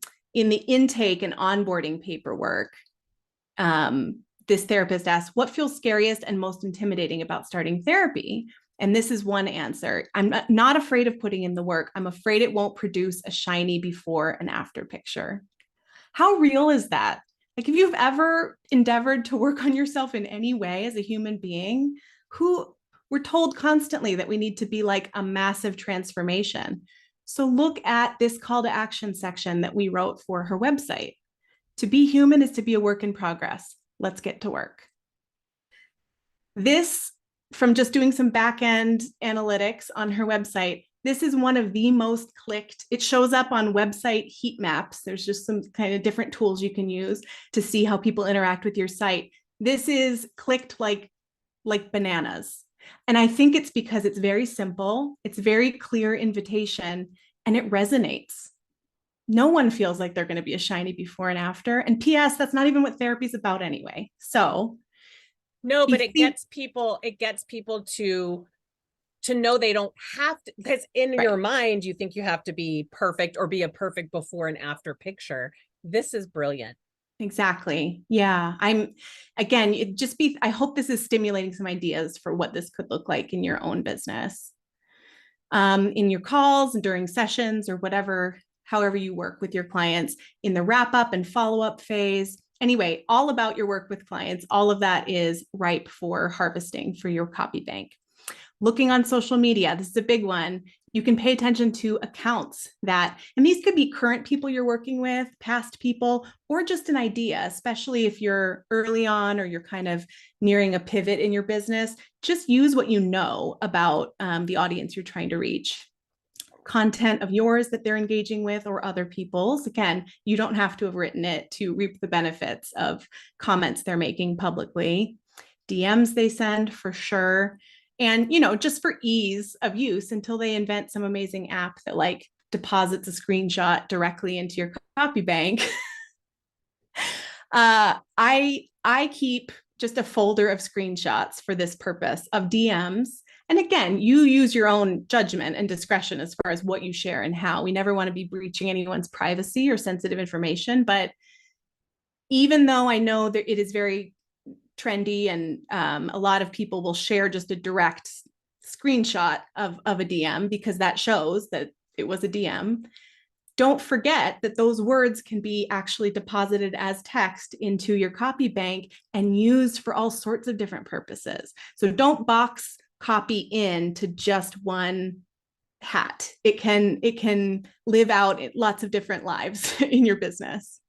the intake and onboarding paperwork, this therapist asked, what feels scariest and most intimidating about starting therapy? And this is one answer. I'm not afraid of putting in the work. I'm afraid it won't produce a shiny before and after picture. How real is that? Like, if you've ever endeavored to work on yourself in any way as a human being, we're told constantly that we need to be like a massive transformation. So look at this call to action section that we wrote for her website. To be human is to be a work in progress. Let's get to work. This, from just doing some back-end analytics on her website, this is one of the most clicked. It shows up on website heat maps. There's just some kind of different tools you can use to see how people interact with your site. This is clicked like bananas. And I think it's because it's very simple. It's very clear invitation, and it resonates. No one feels like they're going to be a shiny before and after. And PS, that's not even what therapy is about anyway. So no, but it gets people to know they don't have to, because in your mind, you think you have to be perfect or be a perfect before and after picture. This is brilliant. Exactly. Yeah. I hope this is stimulating some ideas for what this could look like in your own business, in your calls and during sessions or whatever, however you work with your clients in the wrap up and follow up phase. Anyway, all about your work with clients, all of that is ripe for harvesting for your copy bank. Looking on social media, this is a big one. You can pay attention to accounts and these could be current people you're working with, past people, or just an idea, especially if you're early on or you're kind of nearing a pivot in your business. Just use what you know about the audience you're trying to reach. Content of yours that they're engaging with or other people's. Again, you don't have to have written it to reap the benefits of comments they're making publicly. DMs they send for sure. And, just for ease of use until they invent some amazing app that like deposits a screenshot directly into your copy bank. I keep just a folder of screenshots for this purpose of DMs. And again, you use your own judgment and discretion as far as what you share and how. We never want to be breaching anyone's privacy or sensitive information. But even though I know that it is very trendy and a lot of people will share just a direct screenshot of a DM because that shows that it was a DM, don't forget that those words can be actually deposited as text into your copy bank and used for all sorts of different purposes. So don't box copy in to just one hat. It can live out lots of different lives in your business.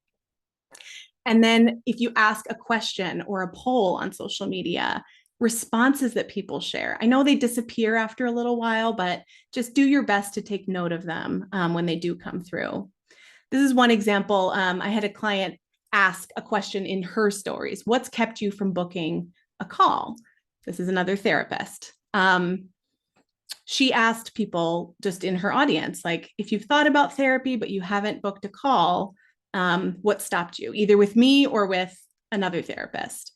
And then if you ask a question or a poll on social media, responses that people share. I know they disappear after a little while, but just do your best to take note of them when they do come through. This is one example. I had a client ask a question in her stories. What's kept you from booking a call? This is another therapist. She asked people just in her audience, like, if you've thought about therapy, but you haven't booked a call, what stopped you, either with me or with another therapist?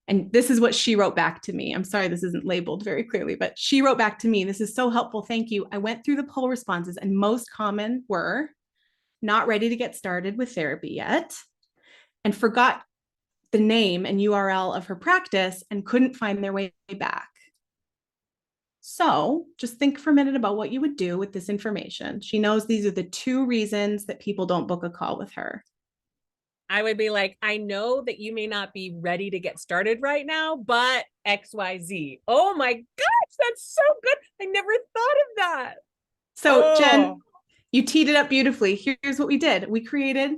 And this is what she wrote back to me. I'm sorry, this isn't labeled very clearly, but she wrote back to me, this is so helpful. Thank you. I went through the poll responses and most common were not ready to get started with therapy yet, and forgot the name and URL of her practice and couldn't find their way back. So just think for a minute about what you would do with this information. She knows these are the 2 reasons that people don't book a call with her. I would be like, I know that you may not be ready to get started right now, but XYZ. Oh my gosh, that's so good. I never thought of that. So Jen, you teed it up beautifully. Here's what we did. We created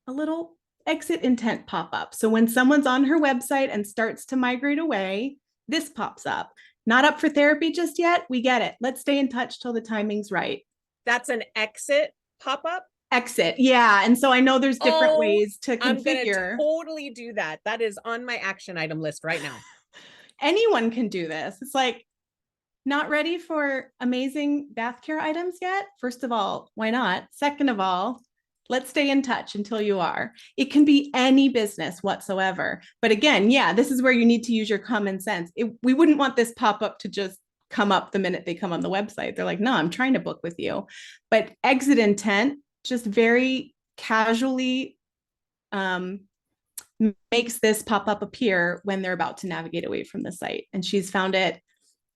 a little exit intent pop-up. So when someone's on her website and starts to migrate away, this pops up. Not up for therapy just yet. We get it. Let's stay in touch till the timing's right. That's an exit pop-up? Exit. Yeah. And so I know there's different ways to I'm gonna configure. totally do that. That is on my action item list right now. Anyone can do this. It's like, not ready for amazing bath care items yet? First of all, why not? Second of all, let's stay in touch until you are. It can be any business whatsoever. But again, yeah, this is where you need to use your common sense. We wouldn't want this pop-up to just come up the minute they come on the website. They're like, no, I'm trying to book with you. But exit intent just very casually makes this pop-up appear when they're about to navigate away from the site. And she's found it,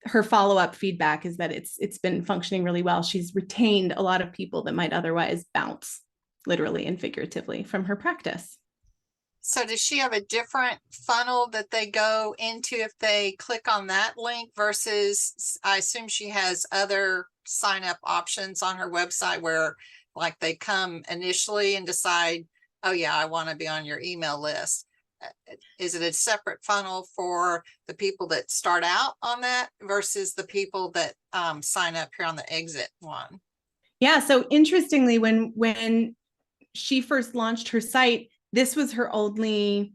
her follow-up feedback is that it's been functioning really well. She's retained a lot of people that might otherwise bounce, literally and figuratively, from her practice. So does she have a different funnel that they go into if they click on that link versus, I assume she has other sign up options on her website where like they come initially and decide, oh yeah, I want to be on your email list. Is it a separate funnel for the people that start out on that versus the people that sign up here on the exit one? Yeah. So interestingly, when she first launched her site, this was her only,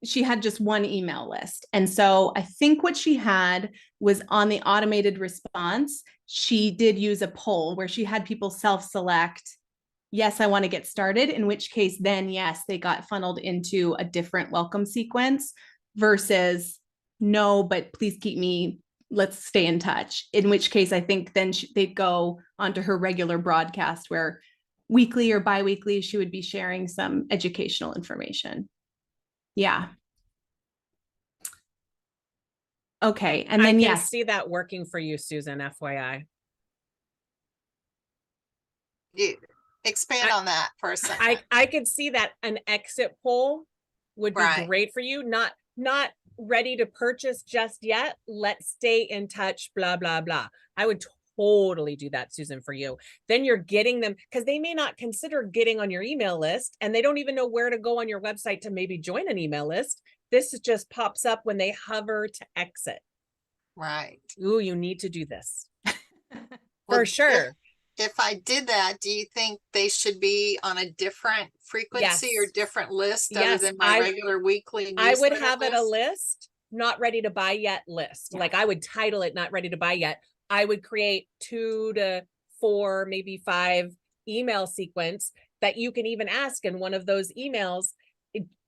she had just one email list. And so I think what she had was on the automated response, she did use a poll where she had people self-select, yes, I want to get started, in which case then, yes, they got funneled into a different welcome sequence versus no, but please keep me, let's stay in touch. In which case I think then they'd go onto her regular broadcast where weekly or bi-weekly, she would be sharing some educational information. Yeah. Okay. And then, I can yes. see that working for you, Susan, FYI. You expand on that for a second. I could see that an exit poll would be great for you. Not ready to purchase just yet. Let's stay in touch, blah, blah, blah. I would totally do that, Susan, for you. Then you're getting them because they may not consider getting on your email list and they don't even know where to go on your website to maybe join an email list. This just pops up when they hover to exit. Right. Ooh, you need to do this. For sure. If I did that, do you think they should be on a different frequency or different list other than my regular weekly newsletter? I would have it a list, not ready to buy yet list. Yeah. Like I would title it, not ready to buy yet. I would create 2 to 4, maybe 5 email sequence that you can even ask in one of those emails.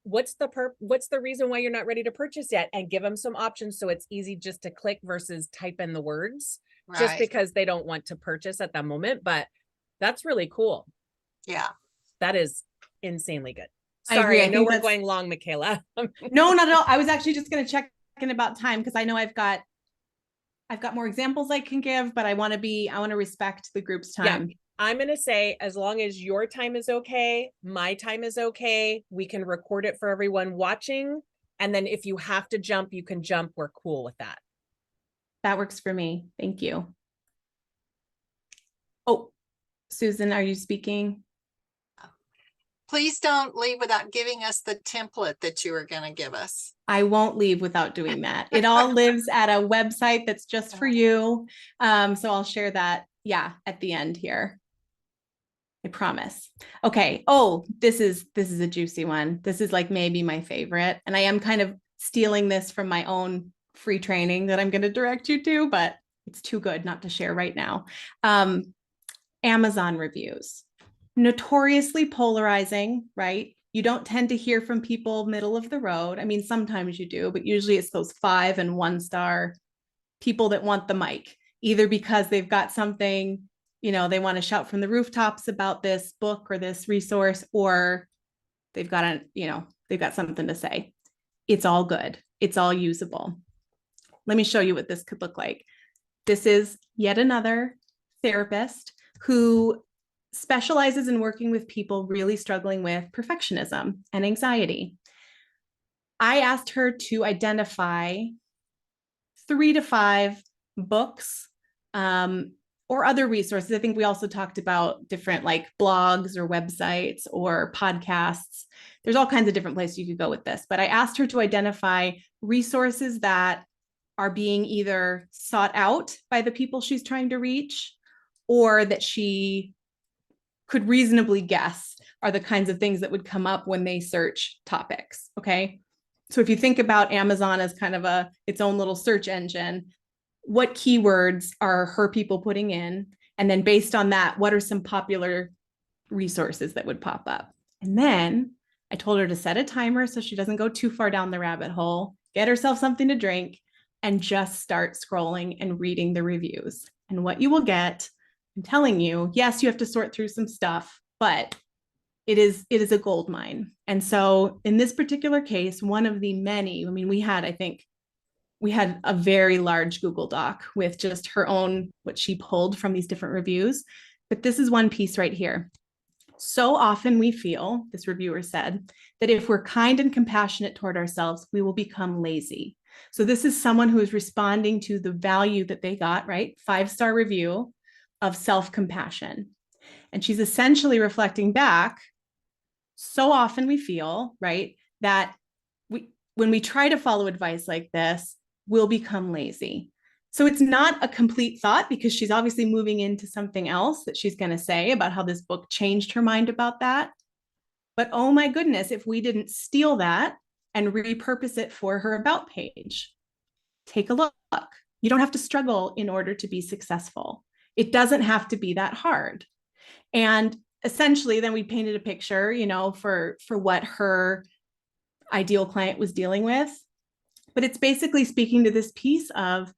What's the reason why you're not ready to purchase yet? And give them some options so it's easy just to click versus type in the words. Just because they don't want to purchase at that moment. But that's really cool. Yeah. That is insanely good. Sorry, I know we're going long, Michaela. No, not at all. I was actually just going to check in about time because I know I've got more examples I can give, but I want to respect the group's time. Yeah. I'm going to say, as long as your time is okay, my time is okay, we can record it for everyone watching. And then if you have to jump, you can jump. We're cool with that. That works for me. Thank you. Oh, Susan, are you speaking? Please don't leave without giving us the template that you were going to give us. I won't leave without doing that. It all lives at a website that's just for you. So I'll share that, yeah, at the end here. I promise. Okay. Oh, this is a juicy one. This is like maybe my favorite. And I am kind of stealing this from my own free training that I'm going to direct you to, but it's too good not to share right now. Amazon reviews. Notoriously polarizing, right? You don't tend to hear from people middle of the road. I mean, sometimes you do, but usually it's those 5 and 1 star people that want the mic, either because they've got something, you know, they want to shout from the rooftops about this book or this resource, or they've got they've got something to say. It's all good. It's all usable. Let me show you what this could look like. This is yet another therapist who specializes in working with people really struggling with perfectionism and anxiety. I asked her to identify 3 to 5 books or other resources. I think we also talked about different like blogs or websites or podcasts. There's all kinds of different places you could go with this, but I asked her to identify resources that are being either sought out by the people she's trying to reach, or that she could reasonably guess are the kinds of things that would come up when they search topics. Okay. So if you think about Amazon as kind of its own little search engine, what keywords are her people putting in? And then based on that, what are some popular resources that would pop up? And then I told her to set a timer so she doesn't go too far down the rabbit hole, get herself something to drink, and just start scrolling and reading the reviews. And what you will get, I'm telling you, yes, you have to sort through some stuff, but it is a gold mine. And so in this particular case, one of the many, I mean, we had a very large Google Doc with just her own, what she pulled from these different reviews. But this is one piece right here. So often we feel, this reviewer said, that if we're kind and compassionate toward ourselves, we will become lazy. So this is someone who is responding to the value that they got, right? 5-star review of self-compassion. And she's essentially reflecting back. So often we feel, right, that when we try to follow advice like this, we'll become lazy. So it's not a complete thought, because she's obviously moving into something else that she's going to say about how this book changed her mind about that. But oh my goodness, if we didn't steal that and repurpose it for her about page, take a look. You don't have to struggle in order to be successful. It doesn't have to be that hard. And essentially, then we painted a picture, you know, for what her ideal client was dealing with. But it's basically speaking to this piece of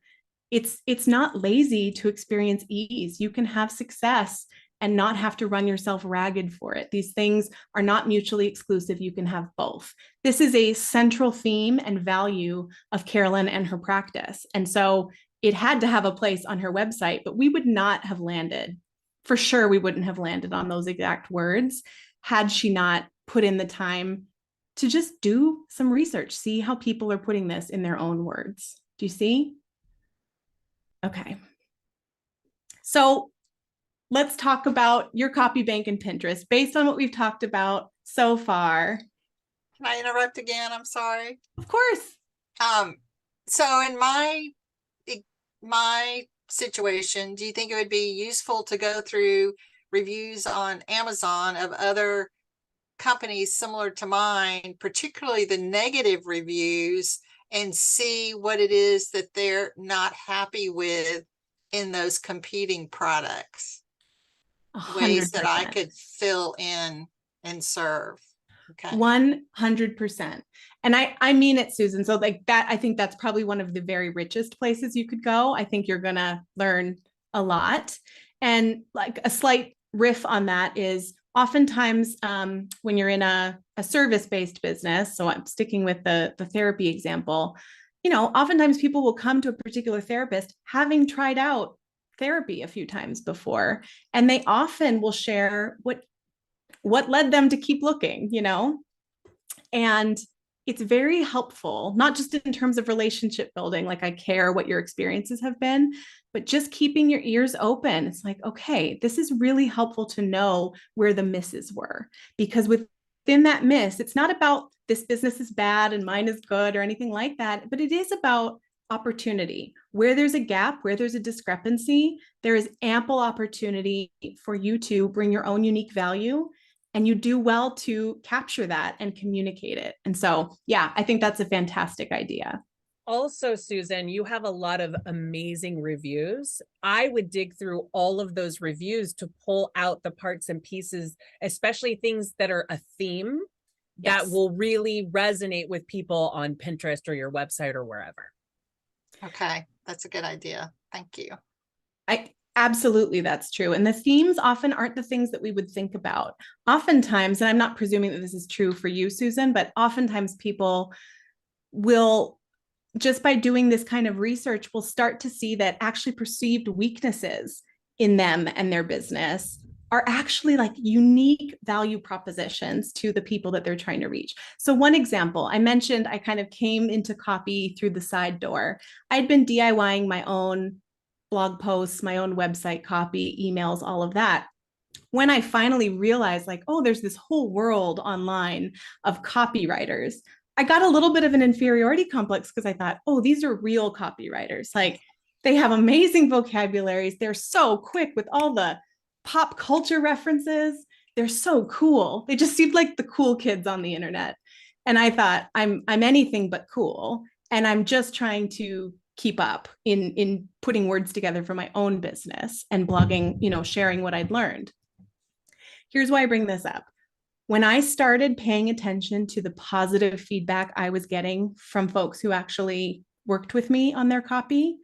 it's not lazy to experience ease. You can have success and not have to run yourself ragged for it. These things are not mutually exclusive. You can have both. This is a central theme and value of Carolyn and her practice. And so it had to have a place on her website, but we would not have landed. For sure, we wouldn't have landed on those exact words had she not put in the time to just do some research, see how people are putting this in their own words. Do you see? Okay. So let's talk about your copy bank and Pinterest based on what we've talked about so far. Can I interrupt again? I'm sorry. Of course. So in my situation, do you think it would be useful to go through reviews on Amazon of other companies similar to mine, particularly the negative reviews, and see what it is that they're not happy with in those competing products? 100%. Ways that I could fill in and serve. Okay. 100%. And I mean it, Susan. So like that, I think that's probably one of the very richest places you could go. I think you're going to learn a lot. And like a slight riff on that is oftentimes when you're in a service-based business, so I'm sticking with the therapy example, you know, oftentimes people will come to a particular therapist having tried out therapy a few times before, and they often will share what led them to keep looking, you know, and it's very helpful, not just in terms of relationship building, like I care what your experiences have been, but just keeping your ears open. It's like, okay, this is really helpful to know where the misses were, because with thin that mist. It's not about this business is bad and mine is good or anything like that, but it is about opportunity. Where there's a gap, where there's a discrepancy, there is ample opportunity for you to bring your own unique value, and you do well to capture that and communicate it. And so, yeah, I think that's a fantastic idea. Also, Susan, you have a lot of amazing reviews. I would dig through all of those reviews to pull out the parts and pieces, especially things that are a theme that Yes. will really resonate with people on Pinterest or your website or wherever. Okay, that's a good idea. Thank you. Absolutely, that's true. And the themes often aren't the things that we would think about. Oftentimes, and I'm not presuming that this is true for you, Susan, but oftentimes people will, just by doing this kind of research, will start to see that actually perceived weaknesses in them and their business are actually like unique value propositions to the people that they're trying to reach. So one example, I mentioned I kind of came into copy through the side door. I'd been DIYing my own blog posts, my own website copy, emails, all of that. When I finally realized, like, oh, there's this whole world online of copywriters, I got a little bit of an inferiority complex because I thought, oh, these are real copywriters. Like, they have amazing vocabularies. They're so quick with all the pop culture references. They're so cool. They just seemed like the cool kids on the internet. And I thought, I'm anything but cool. And I'm just trying to keep up in putting words together for my own business and blogging, sharing what I'd learned. Here's why I bring this up. When I started paying attention to the positive feedback I was getting from folks who actually worked with me on their copy,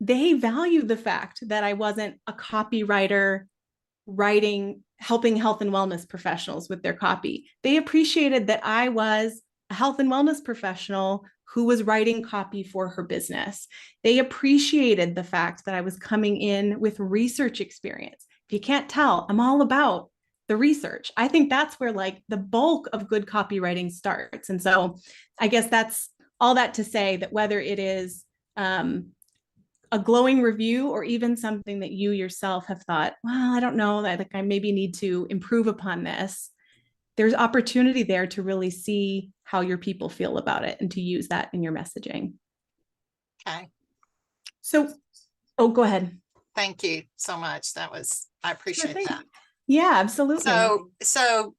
they valued the fact that I wasn't a copywriter helping health and wellness professionals with their copy. They appreciated that I was a health and wellness professional who was writing copy for her business. They appreciated the fact that I was coming in with research experience. If you can't tell, I'm all about the research. I think that's where like the bulk of good copywriting starts. And so I guess that's all that to say that whether it is a glowing review or even something that you yourself have thought, well, I don't know, that like I maybe need to improve upon this, there's opportunity there to really see how your people feel about it and to use that in your messaging. Okay. So, go ahead. Thank you so much. I appreciate that. Yeah, absolutely. So,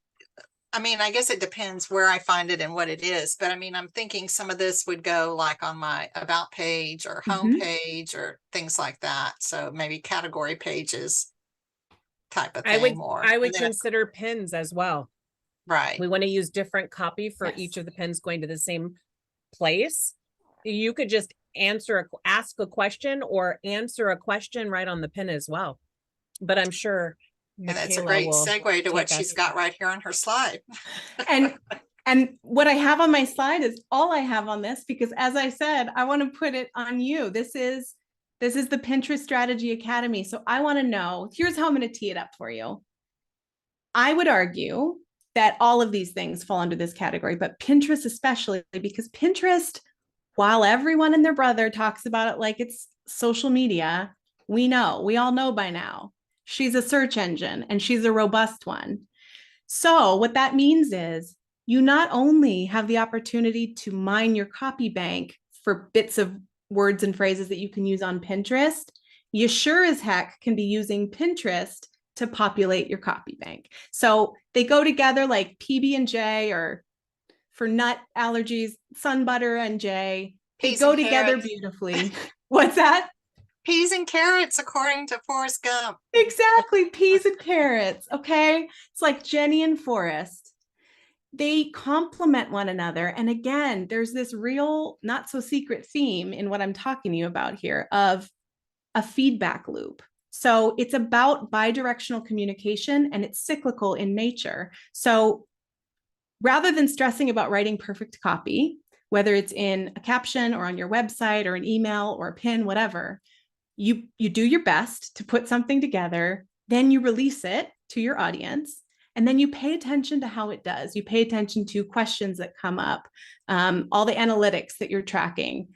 I mean, I guess it depends where I find it and what it is, but I mean, I'm thinking some of this would go like on my about page or home page or things like that. So maybe category pages type of thing. I would consider pins as well. Right. We want to use different copy for Yes. each of the pins going to the same place. You could just ask a question or answer a question right on the pin as well. But I'm sure And that's a Michaela great will segue to what take she's us. got right here on her slide. And what I have on my slide is all I have on this, because as I said, I want to put it on you. This is the Pinterest Strategy Academy. So I want to know, here's how I'm going to tee it up for you. I would argue that all of these things fall under this category, but Pinterest especially, because Pinterest, while everyone and their brother talks about it like it's social media, we all know by now, she's a search engine and she's a robust one. So what that means is you not only have the opportunity to mine your copy bank for bits of words and phrases that you can use on Pinterest, you sure as heck can be using Pinterest to populate your copy bank. So they go together like PB&J, or for nut allergies, sun butter and J. They go together beautifully. What's that? Peas and carrots, according to Forrest Gump. Exactly, peas and carrots. Okay, it's like Jenny and Forrest. They complement one another. And again, there's this real, not so secret theme in what I'm talking to you about here of a feedback loop. So it's about bidirectional communication and it's cyclical in nature. So rather than stressing about writing perfect copy, whether it's in a caption or on your website or an email or a pin, whatever, you do your best to put something together, then you release it to your audience, and then you pay attention to how it does. You pay attention to questions that come up, all the analytics that you're tracking.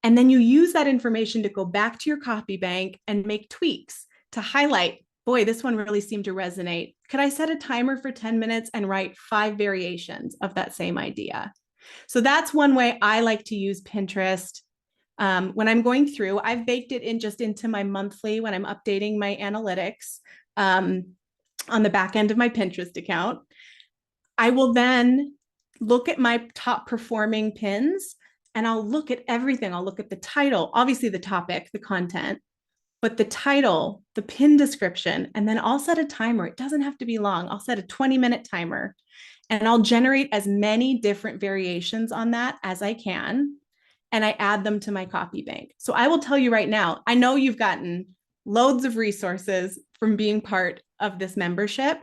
And then you use that information to go back to your copy bank and make tweaks to highlight boy, this one really seemed to resonate. Could I set a timer for 10 minutes and write 5 variations of that same idea? So that's one way I like to use Pinterest. When I'm going through, I've baked it in just into my monthly when I'm updating my analytics on the back end of my Pinterest account. I will then look at my top performing pins and I'll look at everything. I'll look at the title, obviously the topic, the content, but the title, the pin description, and then I'll set a timer. It doesn't have to be long. I'll set a 20-minute timer and I'll generate as many different variations on that as I can. And I add them to my copy bank. So I will tell you right now, I know you've gotten loads of resources from being part of this membership.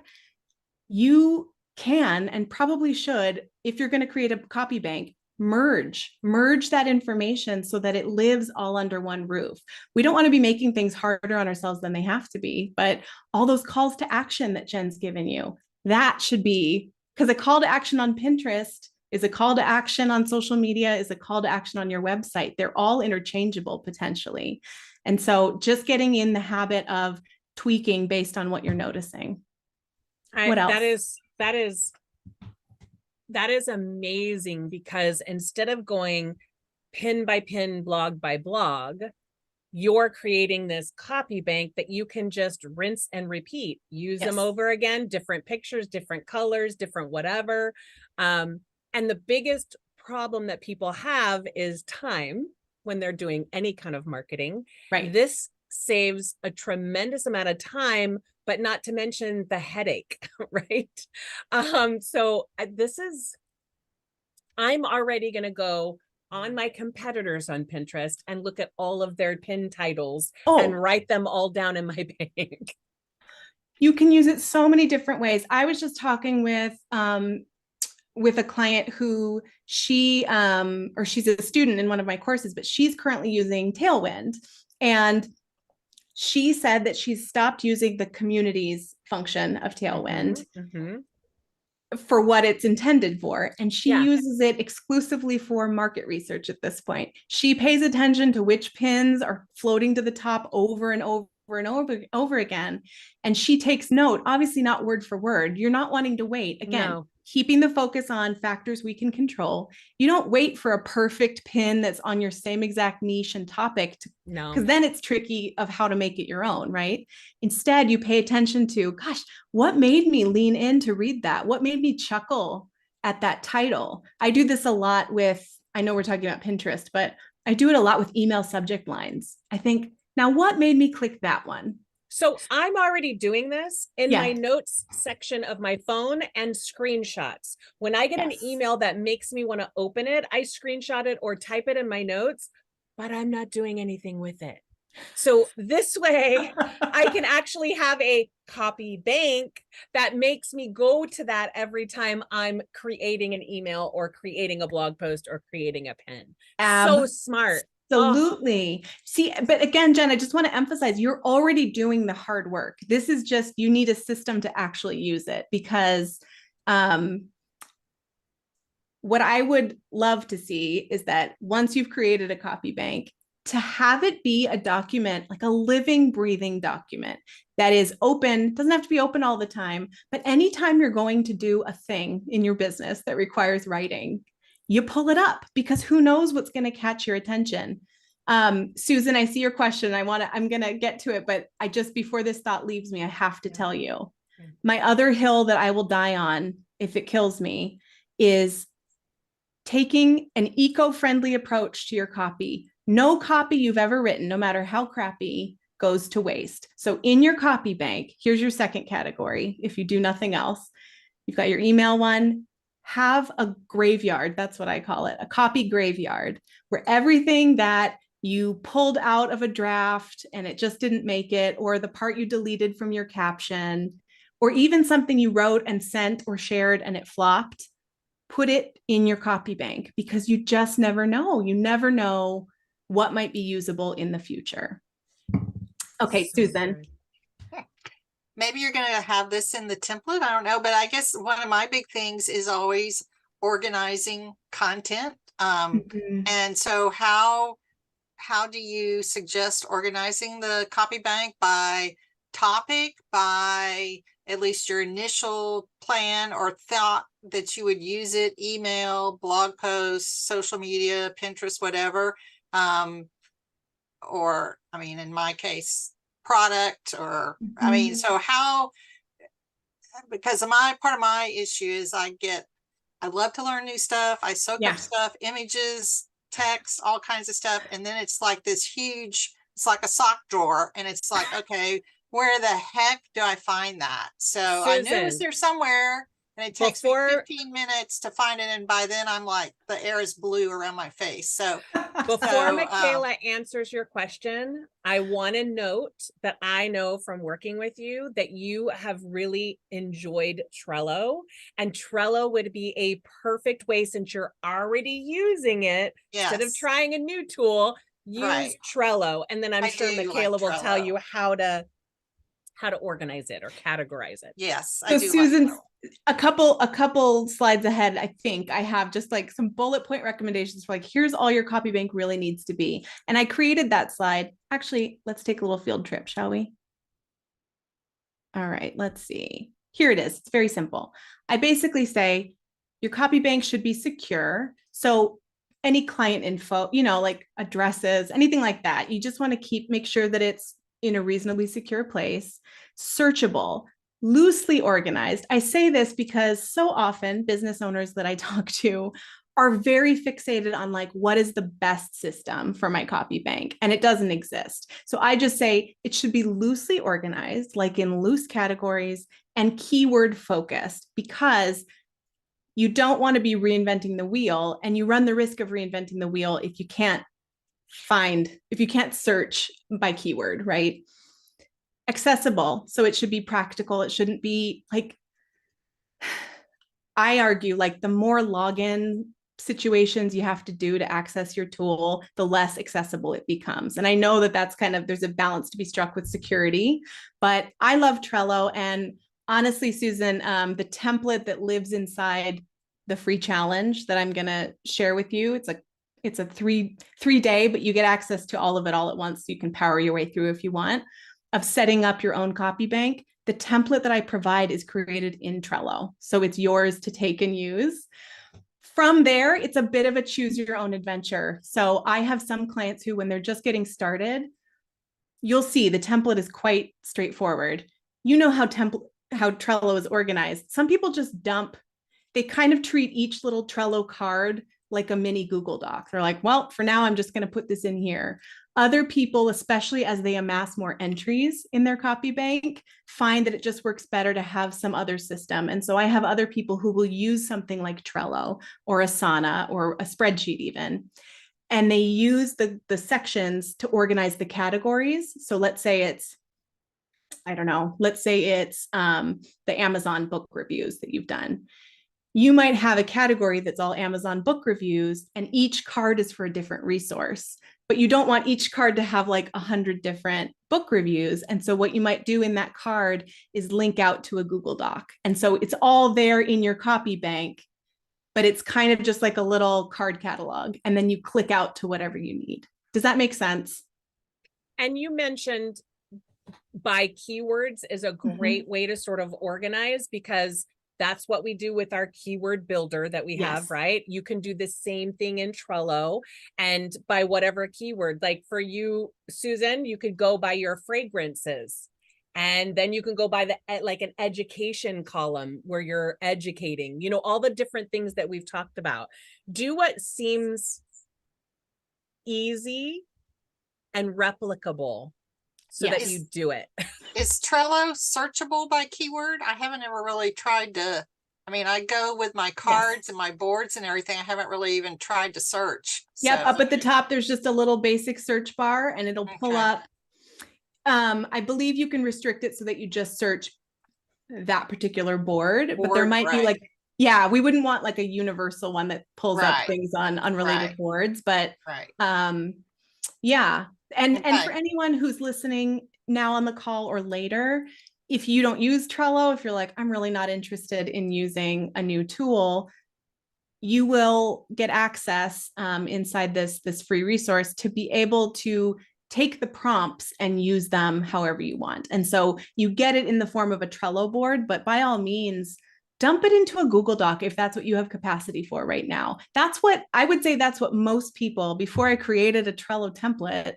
You can and probably should, if you're going to create a copy bank, merge that information so that it lives all under one roof. We don't want to be making things harder on ourselves than they have to be, but all those calls to action that Jen's given you, that should be, because a call to action on Pinterest is a call to action on social media, is a call to action on your website. They're all interchangeable potentially. And so just getting in the habit of tweaking based on what you're noticing. What else? That is amazing, because instead of going pin by pin, blog by blog, you're creating this copy bank that you can just rinse and repeat, use them over again, different pictures, different colors, different whatever. And the biggest problem that people have is time when they're doing any kind of marketing. Right. This saves a tremendous amount of time, but not to mention the headache, right? So I'm already going to go on my competitors on Pinterest and look at all of their pin titles and write them all down in my bank. You can use it so many different ways. I was just talking with a client who she's a student in one of my courses, but she's currently using Tailwind. And she said that she's stopped using the communities function of Tailwind for what it's intended for. And she uses it exclusively for market research at this point. She pays attention to which pins are floating to the top over and over and over again. And she takes note, obviously not word for word. You're not wanting to wait. Again, keeping the focus on factors we can control. You don't wait for a perfect pin that's on your same exact niche and topic, because then it's tricky of how to make it your own, right? Instead, you pay attention to, gosh, what made me lean in to read that? What made me chuckle at that title? I do this a lot with, I know we're talking about Pinterest, but I do it a lot with email subject lines. I think, now what made me click that one? So I'm already doing this in my notes section of my phone and screenshots. When I get an email that makes me want to open it, I screenshot it or type it in my notes, but I'm not doing anything with it. So this way I can actually have a copy bank that makes me go to that every time I'm creating an email or creating a blog post or creating a pin. So smart. Absolutely. See, but again, Jen, I just want to emphasize, you're already doing the hard work. This is just, you need a system to actually use it, because what I would love to see is that once you've created a copy bank, to have it be a document, like a living, breathing document that is open, doesn't have to be open all the time, but anytime you're going to do a thing in your business that requires writing, you pull it up, because who knows what's going to catch your attention. Susan, I see your question. I'm going to get to it, but before this thought leaves me, I have to tell you, my other hill that I will die on if it kills me is taking an eco-friendly approach to your copy. No copy you've ever written, no matter how crappy, goes to waste. So in your copy bank, here's your second category. If you do nothing else, you've got your email one. Have a graveyard, that's what I call it, a copy graveyard, where everything that you pulled out of a draft and it just didn't make it, or the part you deleted from your caption, or even something you wrote and sent or shared and it flopped, put it in your copy bank, because you just never know. You never know what might be usable in the future. Okay, Susan. Maybe you're going to have this in the template. I don't know, but I guess one of my big things is always organizing content. And so how do you suggest organizing the copy bank? By topic by at least your initial plan or thought that you would use it, email, blog posts, social media, Pinterest, whatever. Or, I mean, in my case, product or, I mean, so how, because part of my issue is I love to learn new stuff. I soak Yeah. up stuff, images, text, all kinds of stuff. And then it's like this huge, it's like a sock drawer. And it's like, okay, where the heck do I find that? So I knew it was Susan, there somewhere, and it takes me before 15 minutes to find it. And by then I'm like, the air is blue around my face. So Before So, Michaela answers your question, I want to note that I know from working with you that you have really enjoyed Trello, and Trello would be a perfect way, since you're already using it, instead of yes, trying a new tool, use Right. Trello. And then I'm I sure do like Michaela will tell Trello. you how to organize it or categorize it. yes, So I do like Susan, Trello. a couple slides ahead, I think I have just like some bullet point recommendations for like, here's all your copy bank really needs to be. And I created that slide. Actually, let's take a little field trip, shall we? All right, let's see. Here it is. It's very simple. I basically say your copy bank should be secure. So any client info, like addresses, anything like that, you just want to make sure that it's in a reasonably secure place, searchable, loosely organized. I say this because so often business owners that I talk to are very fixated on like, what is the best system for my copy bank? And it doesn't exist. So I just say it should be loosely organized, like in loose categories, and keyword focused, because you don't want to be reinventing the wheel, and you run the risk of reinventing the wheel if you can't search by keyword, right? Accessible. So it should be practical. It shouldn't be like, I argue like the more login situations you have to do to access your tool, the less accessible it becomes. And I know that that's there's a balance to be struck with security, but I love Trello. And honestly, Susan, the template that lives inside the free challenge that I'm going to share with you, it's a three day, but you get access to all of it all at once. So you can power your way through if you want, of setting up your own copy bank. The template that I provide is created in Trello. So it's yours to take and use. From there, it's a bit of a choose your own adventure. So I have some clients who, when they're just getting started, you'll see the template is quite straightforward. You know how Trello is organized. Some people just they kind of treat each little Trello card like a mini Google Doc. They're like, well, for now, I'm just going to put this in here. Other people, especially as they amass more entries in their copy bank, find that it just works better to have some other system. And so I have other people who will use something like Trello or Asana or a spreadsheet even. And they use the sections to organize the categories. So let's say it's, I don't know, let's say it's the Amazon book reviews that you've done. You might have a category that's all Amazon book reviews, and each card is for a different resource, but you don't want each card to have like 100 different book reviews. And so what you might do in that card is link out to a Google Doc. And so it's all there in your copy bank, but it's kind of just like a little card catalog. And then you click out to whatever you need. Does that make sense? And you mentioned by keywords is a great way to sort of organize, because that's what we do with our keyword builder that we have, right? You can do the same thing in Trello, and by whatever keyword, like for you, Susan, you could go by your fragrances, and then you can go by like an education column where you're educating, all the different things that we've talked about. Do what seems easy and replicable so that you do it. Is Trello searchable by keyword? I haven't ever really tried to. I mean, I go with my cards and my boards and everything. I haven't really even tried to search. Yep. Up at the top, there's just a little basic search bar, and it'll pull up. I believe you can restrict it so that you just search that particular board, but there might be like, we wouldn't want like a universal one that pulls up things on unrelated boards, but yeah. And for anyone who's listening now on the call or later, if you don't use Trello, if you're like, I'm really not interested in using a new tool, you will get access inside this free resource to be able to take the prompts and use them however you want. And so you get it in the form of a Trello board, but by all means, dump it into a Google Doc if that's what you have capacity for right now. That's what I would say, that's what most people, before I created a Trello template,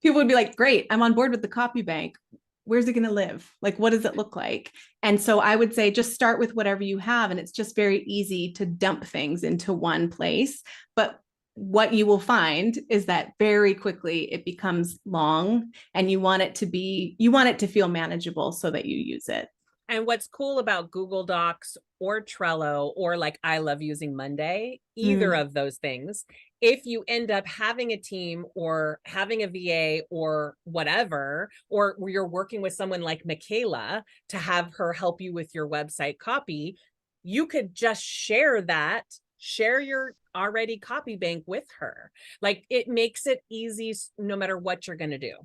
people would be like, great, I'm on board with the copy bank. Where's it going to live? Like, what does it look like? And so I would say just start with whatever you have. And it's just very easy to dump things into one place. But what you will find is that very quickly it becomes long, and you want it to feel manageable so that you use it. And what's cool about Google Docs or Trello, or like I love using Monday, either of those things, if you end up having a team or having a VA or whatever, or you're working with someone like Michaela to have her help you with your website copy, you could just share your already copy bank with her. Like, it makes it easy no matter what you're going to do.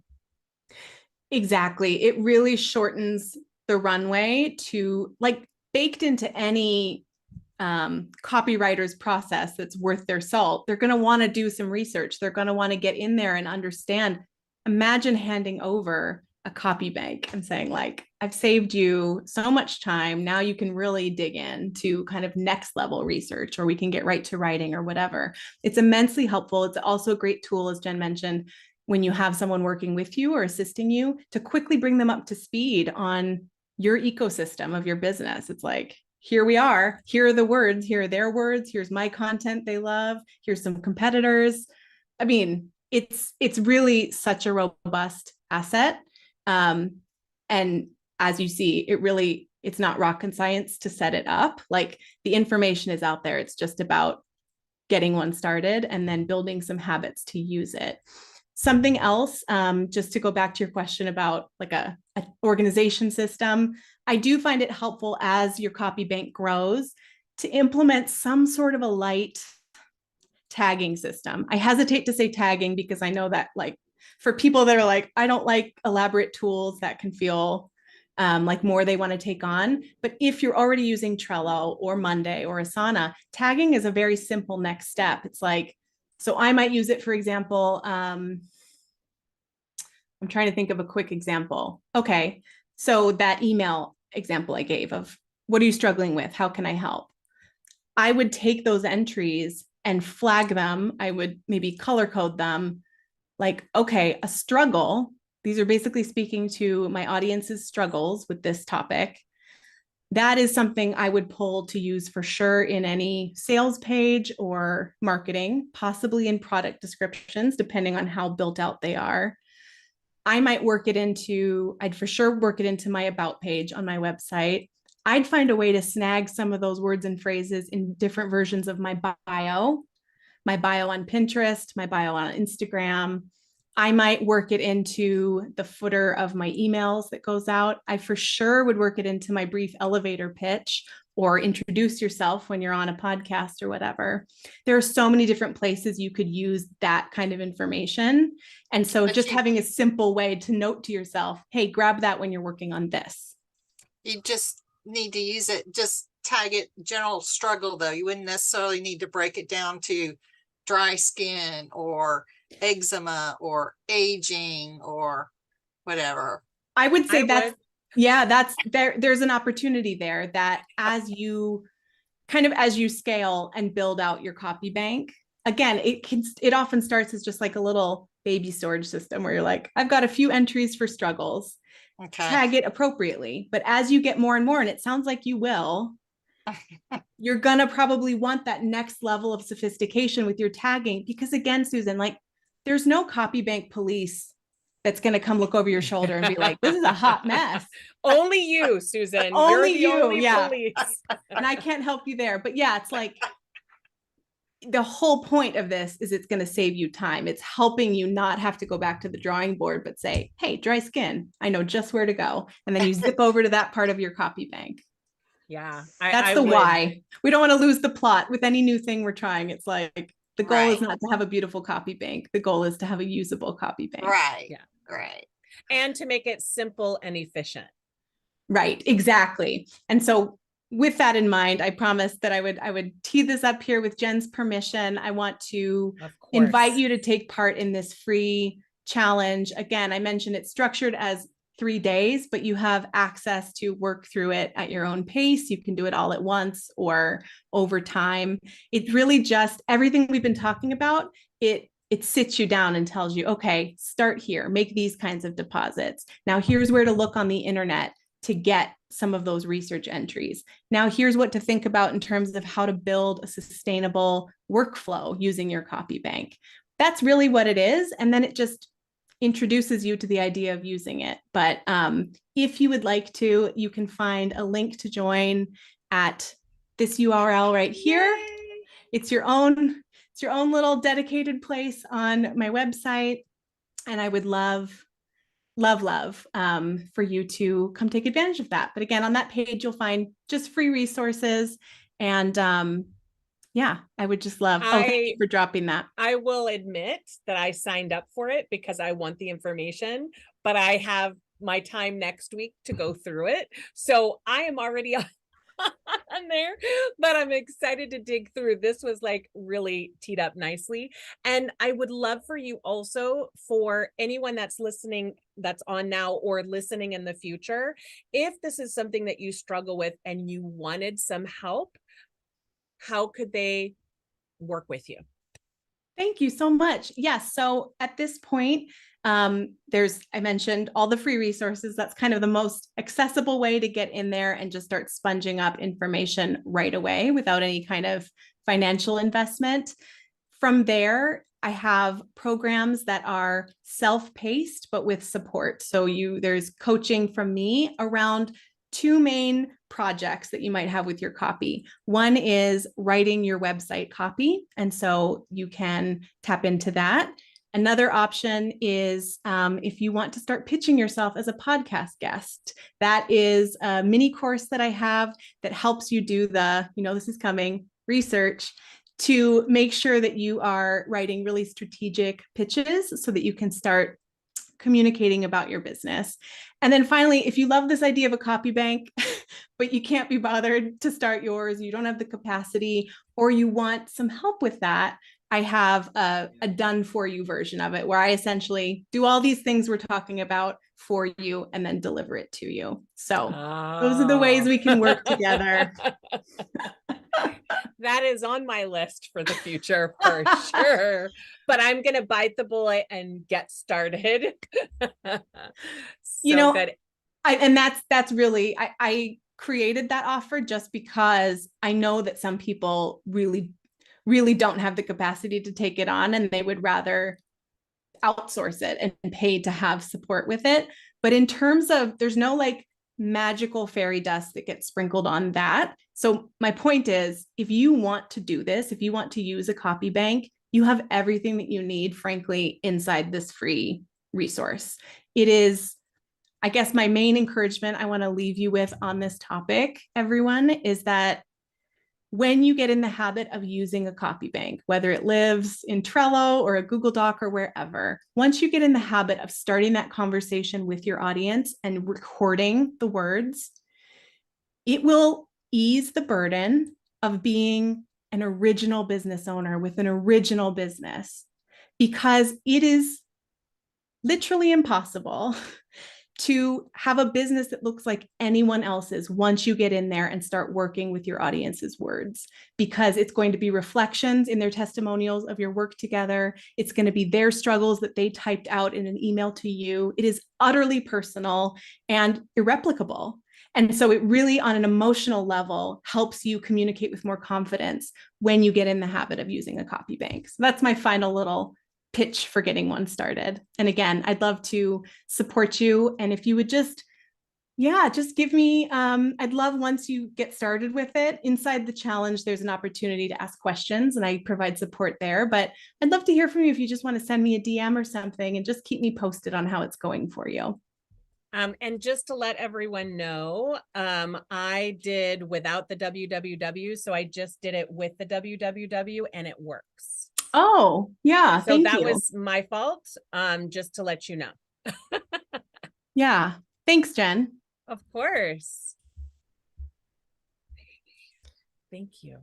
Exactly. It really shortens the runway to, like, baked into any copywriter's process that's worth their salt. They're going to want to do some research. They're going to want to get in there and understand. Imagine handing over a copy bank and saying, like, I've saved you so much time. Now you can really dig into kind of next level research, or we can get right to writing or whatever. It's immensely helpful. It's also a great tool, as Jen mentioned, when you have someone working with you or assisting you, to quickly bring them up to speed on your ecosystem of your business. It's like, here we are, here are the words, here are their words, here's my content they love, here's some competitors. I mean, it's really such a robust asset. And as you see, it's not rocket science to set it up. Like, the information is out there. It's just about getting one started and then building some habits to use it. Something else, just to go back to your question about like a organization system, I do find it helpful as your copy bank grows to implement some sort of a light tagging system. I hesitate to say tagging because I know that, like, for people that are like, I don't like elaborate tools, that can feel like more they want to take on. But if you're already using Trello or Monday or Asana, tagging is a very simple next step. It's like, so I might use it, for example, I'm trying to think of a quick example. Okay, so that email example I gave of, what are you struggling with? How can I help? I would take those entries and flag them. I would maybe color code them. Like, okay, a struggle. These are basically speaking to my audience's struggles with this topic. That is something I would pull to use for sure in any sales page or marketing, possibly in product descriptions, depending on how built out they are. I'd for sure work it into my about page on my website. I'd find a way to snag some of those words and phrases in different versions of my bio on Pinterest, my bio on Instagram. I might work it into the footer of my emails that goes out. I for sure would work it into my brief elevator pitch, or introduce yourself when you're on a podcast or whatever. There are so many different places you could use that kind of information. And so just having a simple way to note to yourself, hey, grab that when you're working on this. You just need to use it, just tag it general struggle though. You wouldn't necessarily need to break it down to dry skin or eczema or aging or whatever. I would say there's an opportunity there, that as you scale and build out your copy bank, again, it often starts as just like a little baby storage system where you're like, I've got a few entries for struggles. Okay. Tag it appropriately. But as you get more and more, and it sounds like you will, you're going to probably want that next level of sophistication with your tagging. Because again, Susan, like, there's no copy bank police that's going to come look over your shoulder and be like, this is a hot mess. Only you, Susan. Only You're the only yeah. police. And I can't help you there. But yeah, it's like, the whole point of this is it's going to save you time. It's helping you not have to go back to the drawing board, but say, hey, dry skin, I know just where to go. And then you zip over to that part of your copy bank. Yeah. That's the why. We don't want to lose the plot with any new thing we're trying. It's like, the goal is not to have a beautiful copy bank. The goal is to have a usable copy bank. Right. Yeah. Right. And to make it simple and efficient. Right. Exactly. And so with that in mind, I promised that I would tee this up here with Jen's permission. I want to invite you to take part in this free challenge. Again, I mentioned it's structured as 3 days, but you have access to work through it at your own pace. You can do it all at once or over time. It really just, everything we've been talking about, it sits you down and tells you, okay, start here, make these kinds of deposits. Now here's where to look on the internet to get some of those research entries. Now here's what to think about in terms of how to build a sustainable workflow using your copy bank. That's really what it is. And then it just introduces you to the idea of using it. But if you would like to, you can find a link to join at this URL right here. It's your own little dedicated place on my website. And I would love for you to come take advantage of that. But again, on that page, you'll find just free resources. And yeah, I would just love, thank you for dropping that. I will admit that I signed up for it because I want the information, but I have my time next week to go through it. So I am already on there, but I'm excited to dig through. This was like really teed up nicely. And I would love for you also, for anyone that's listening, that's on now or listening in the future, if this is something that you struggle with and you wanted some help, how could they work with you? Thank you so much. Yes. So at this point, I mentioned all the free resources. That's kind of the most accessible way to get in there and just start sponging up information right away without any kind of financial investment. From there, I have programs that are self-paced, but with support. So there's coaching from me around 2 main projects that you might have with your copy. One is writing your website copy. And so you can tap into that. Another option is if you want to start pitching yourself as a podcast guest. That is a mini course that I have that helps you do this is coming, research to make sure that you are writing really strategic pitches so that you can start communicating about your business. And then finally, if you love this idea of a copy bank, but you can't be bothered to start yours, you don't have the capacity, or you want some help with that, I have a done for you version of it where I essentially do all these things we're talking about for you and then deliver it to you. So those are the ways we can work together. That is on my list for the future for sure, but I'm going to bite the bullet and get started. Good. That's really, I created that offer just because I know that some people really, really don't have the capacity to take it on and they would rather outsource it and pay to have support with it. But in terms of, there's no like magical fairy dust that gets sprinkled on that. So my point is, if you want to do this, if you want to use a copy bank, you have everything that you need, frankly, inside this free resource. It is, I guess, my main encouragement I want to leave you with on this topic, everyone, is that when you get in the habit of using a copy bank, whether it lives in Trello or a Google Doc or wherever, once you get in the habit of starting that conversation with your audience and recording the words, it will ease the burden of being an original business owner with an original business, because it is literally impossible to have a business that looks like anyone else's once you get in there and start working with your audience's words, because it's going to be reflections in their testimonials of your work together. It's going to be their struggles that they typed out in an email to you. It is utterly personal and irreplicable. And so it really, on an emotional level, helps you communicate with more confidence when you get in the habit of using a copy bank. So that's my final little pitch for getting one started. And again, I'd love to support you. And if you would just give me, I'd love, once you get started with it, inside the challenge, there's an opportunity to ask questions and I provide support there. But I'd love to hear from you if you just want to send me a DM or something and just keep me posted on how it's going for you. And just to let everyone know, I did without the www, so I just did it with the www and it works. Oh, yeah. So that was my fault, just to let you know. Yeah. Thanks, Jen. Of course. Thank you.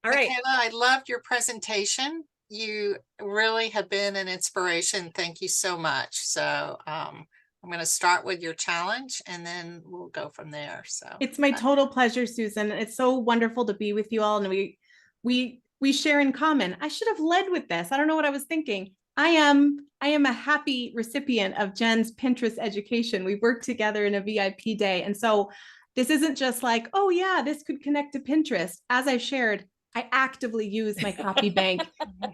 All right. Michaela, I loved your presentation. you really have been an inspiration. Thank you so much. So I'm going to start with your challenge and then we'll go from there. So It's my total pleasure, Susan. It's so wonderful to be with you all, and we share in common. I should have led with this. I don't know what I was thinking. I am a happy recipient of Jen's Pinterest education. We worked together in a VIP day, and so this isn't just like, oh yeah, this could connect to Pinterest. As I shared, I actively use my copy bank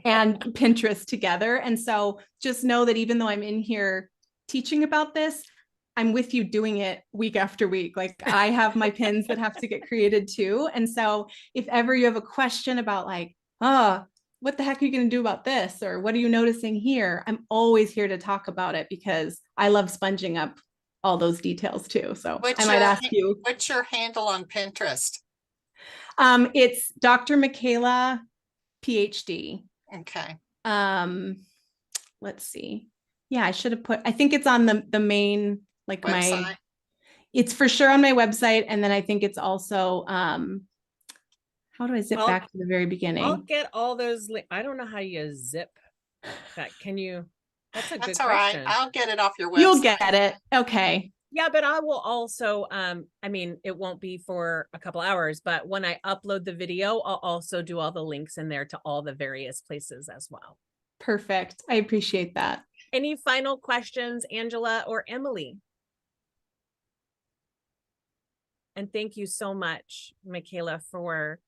and Pinterest together, and so just know that even though I'm in here teaching about this, I'm with you doing it week after week. Like I have my pins that have to get created too. And so if ever you have a question about like, oh, what the heck are you going to do about this? Or what are you noticing here? I'm always here to talk about it because I love sponging up all those details too. So I might ask you. What's your handle on Pinterest? It's Dr. Michaela, PhD. Okay. Let's see. Yeah, I should have put, I think it's on the main, like Website? it's for sure on my website. And then I think it's also, how do I zip back to the very beginning? I'll get all those. I don't know how you zip that. Can you? That's a good all question. Right. I'll get it off your website. You'll get it. Okay. Yeah, but I will also, I mean, it won't be for a couple hours, but when I upload the video, I'll also do all the links in there to all the various places as well. Perfect. I appreciate that. Any final questions, Angela or Emily? And thank you so much, Michaela, for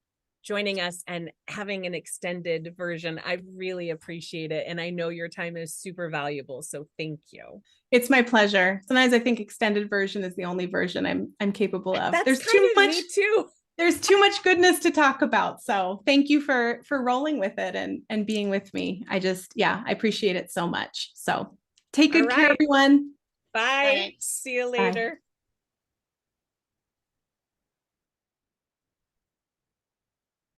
joining us and having an extended version. I really appreciate it. And I know your time is super valuable. So thank you. It's my pleasure. Sometimes I think extended version is the only version I'm capable of. That's There's too much. Me too. There's too much goodness to talk about. So thank you for rolling with it and being with me. I appreciate it so much. So take good care, everyone. Bye. Thanks. See you later. Bye.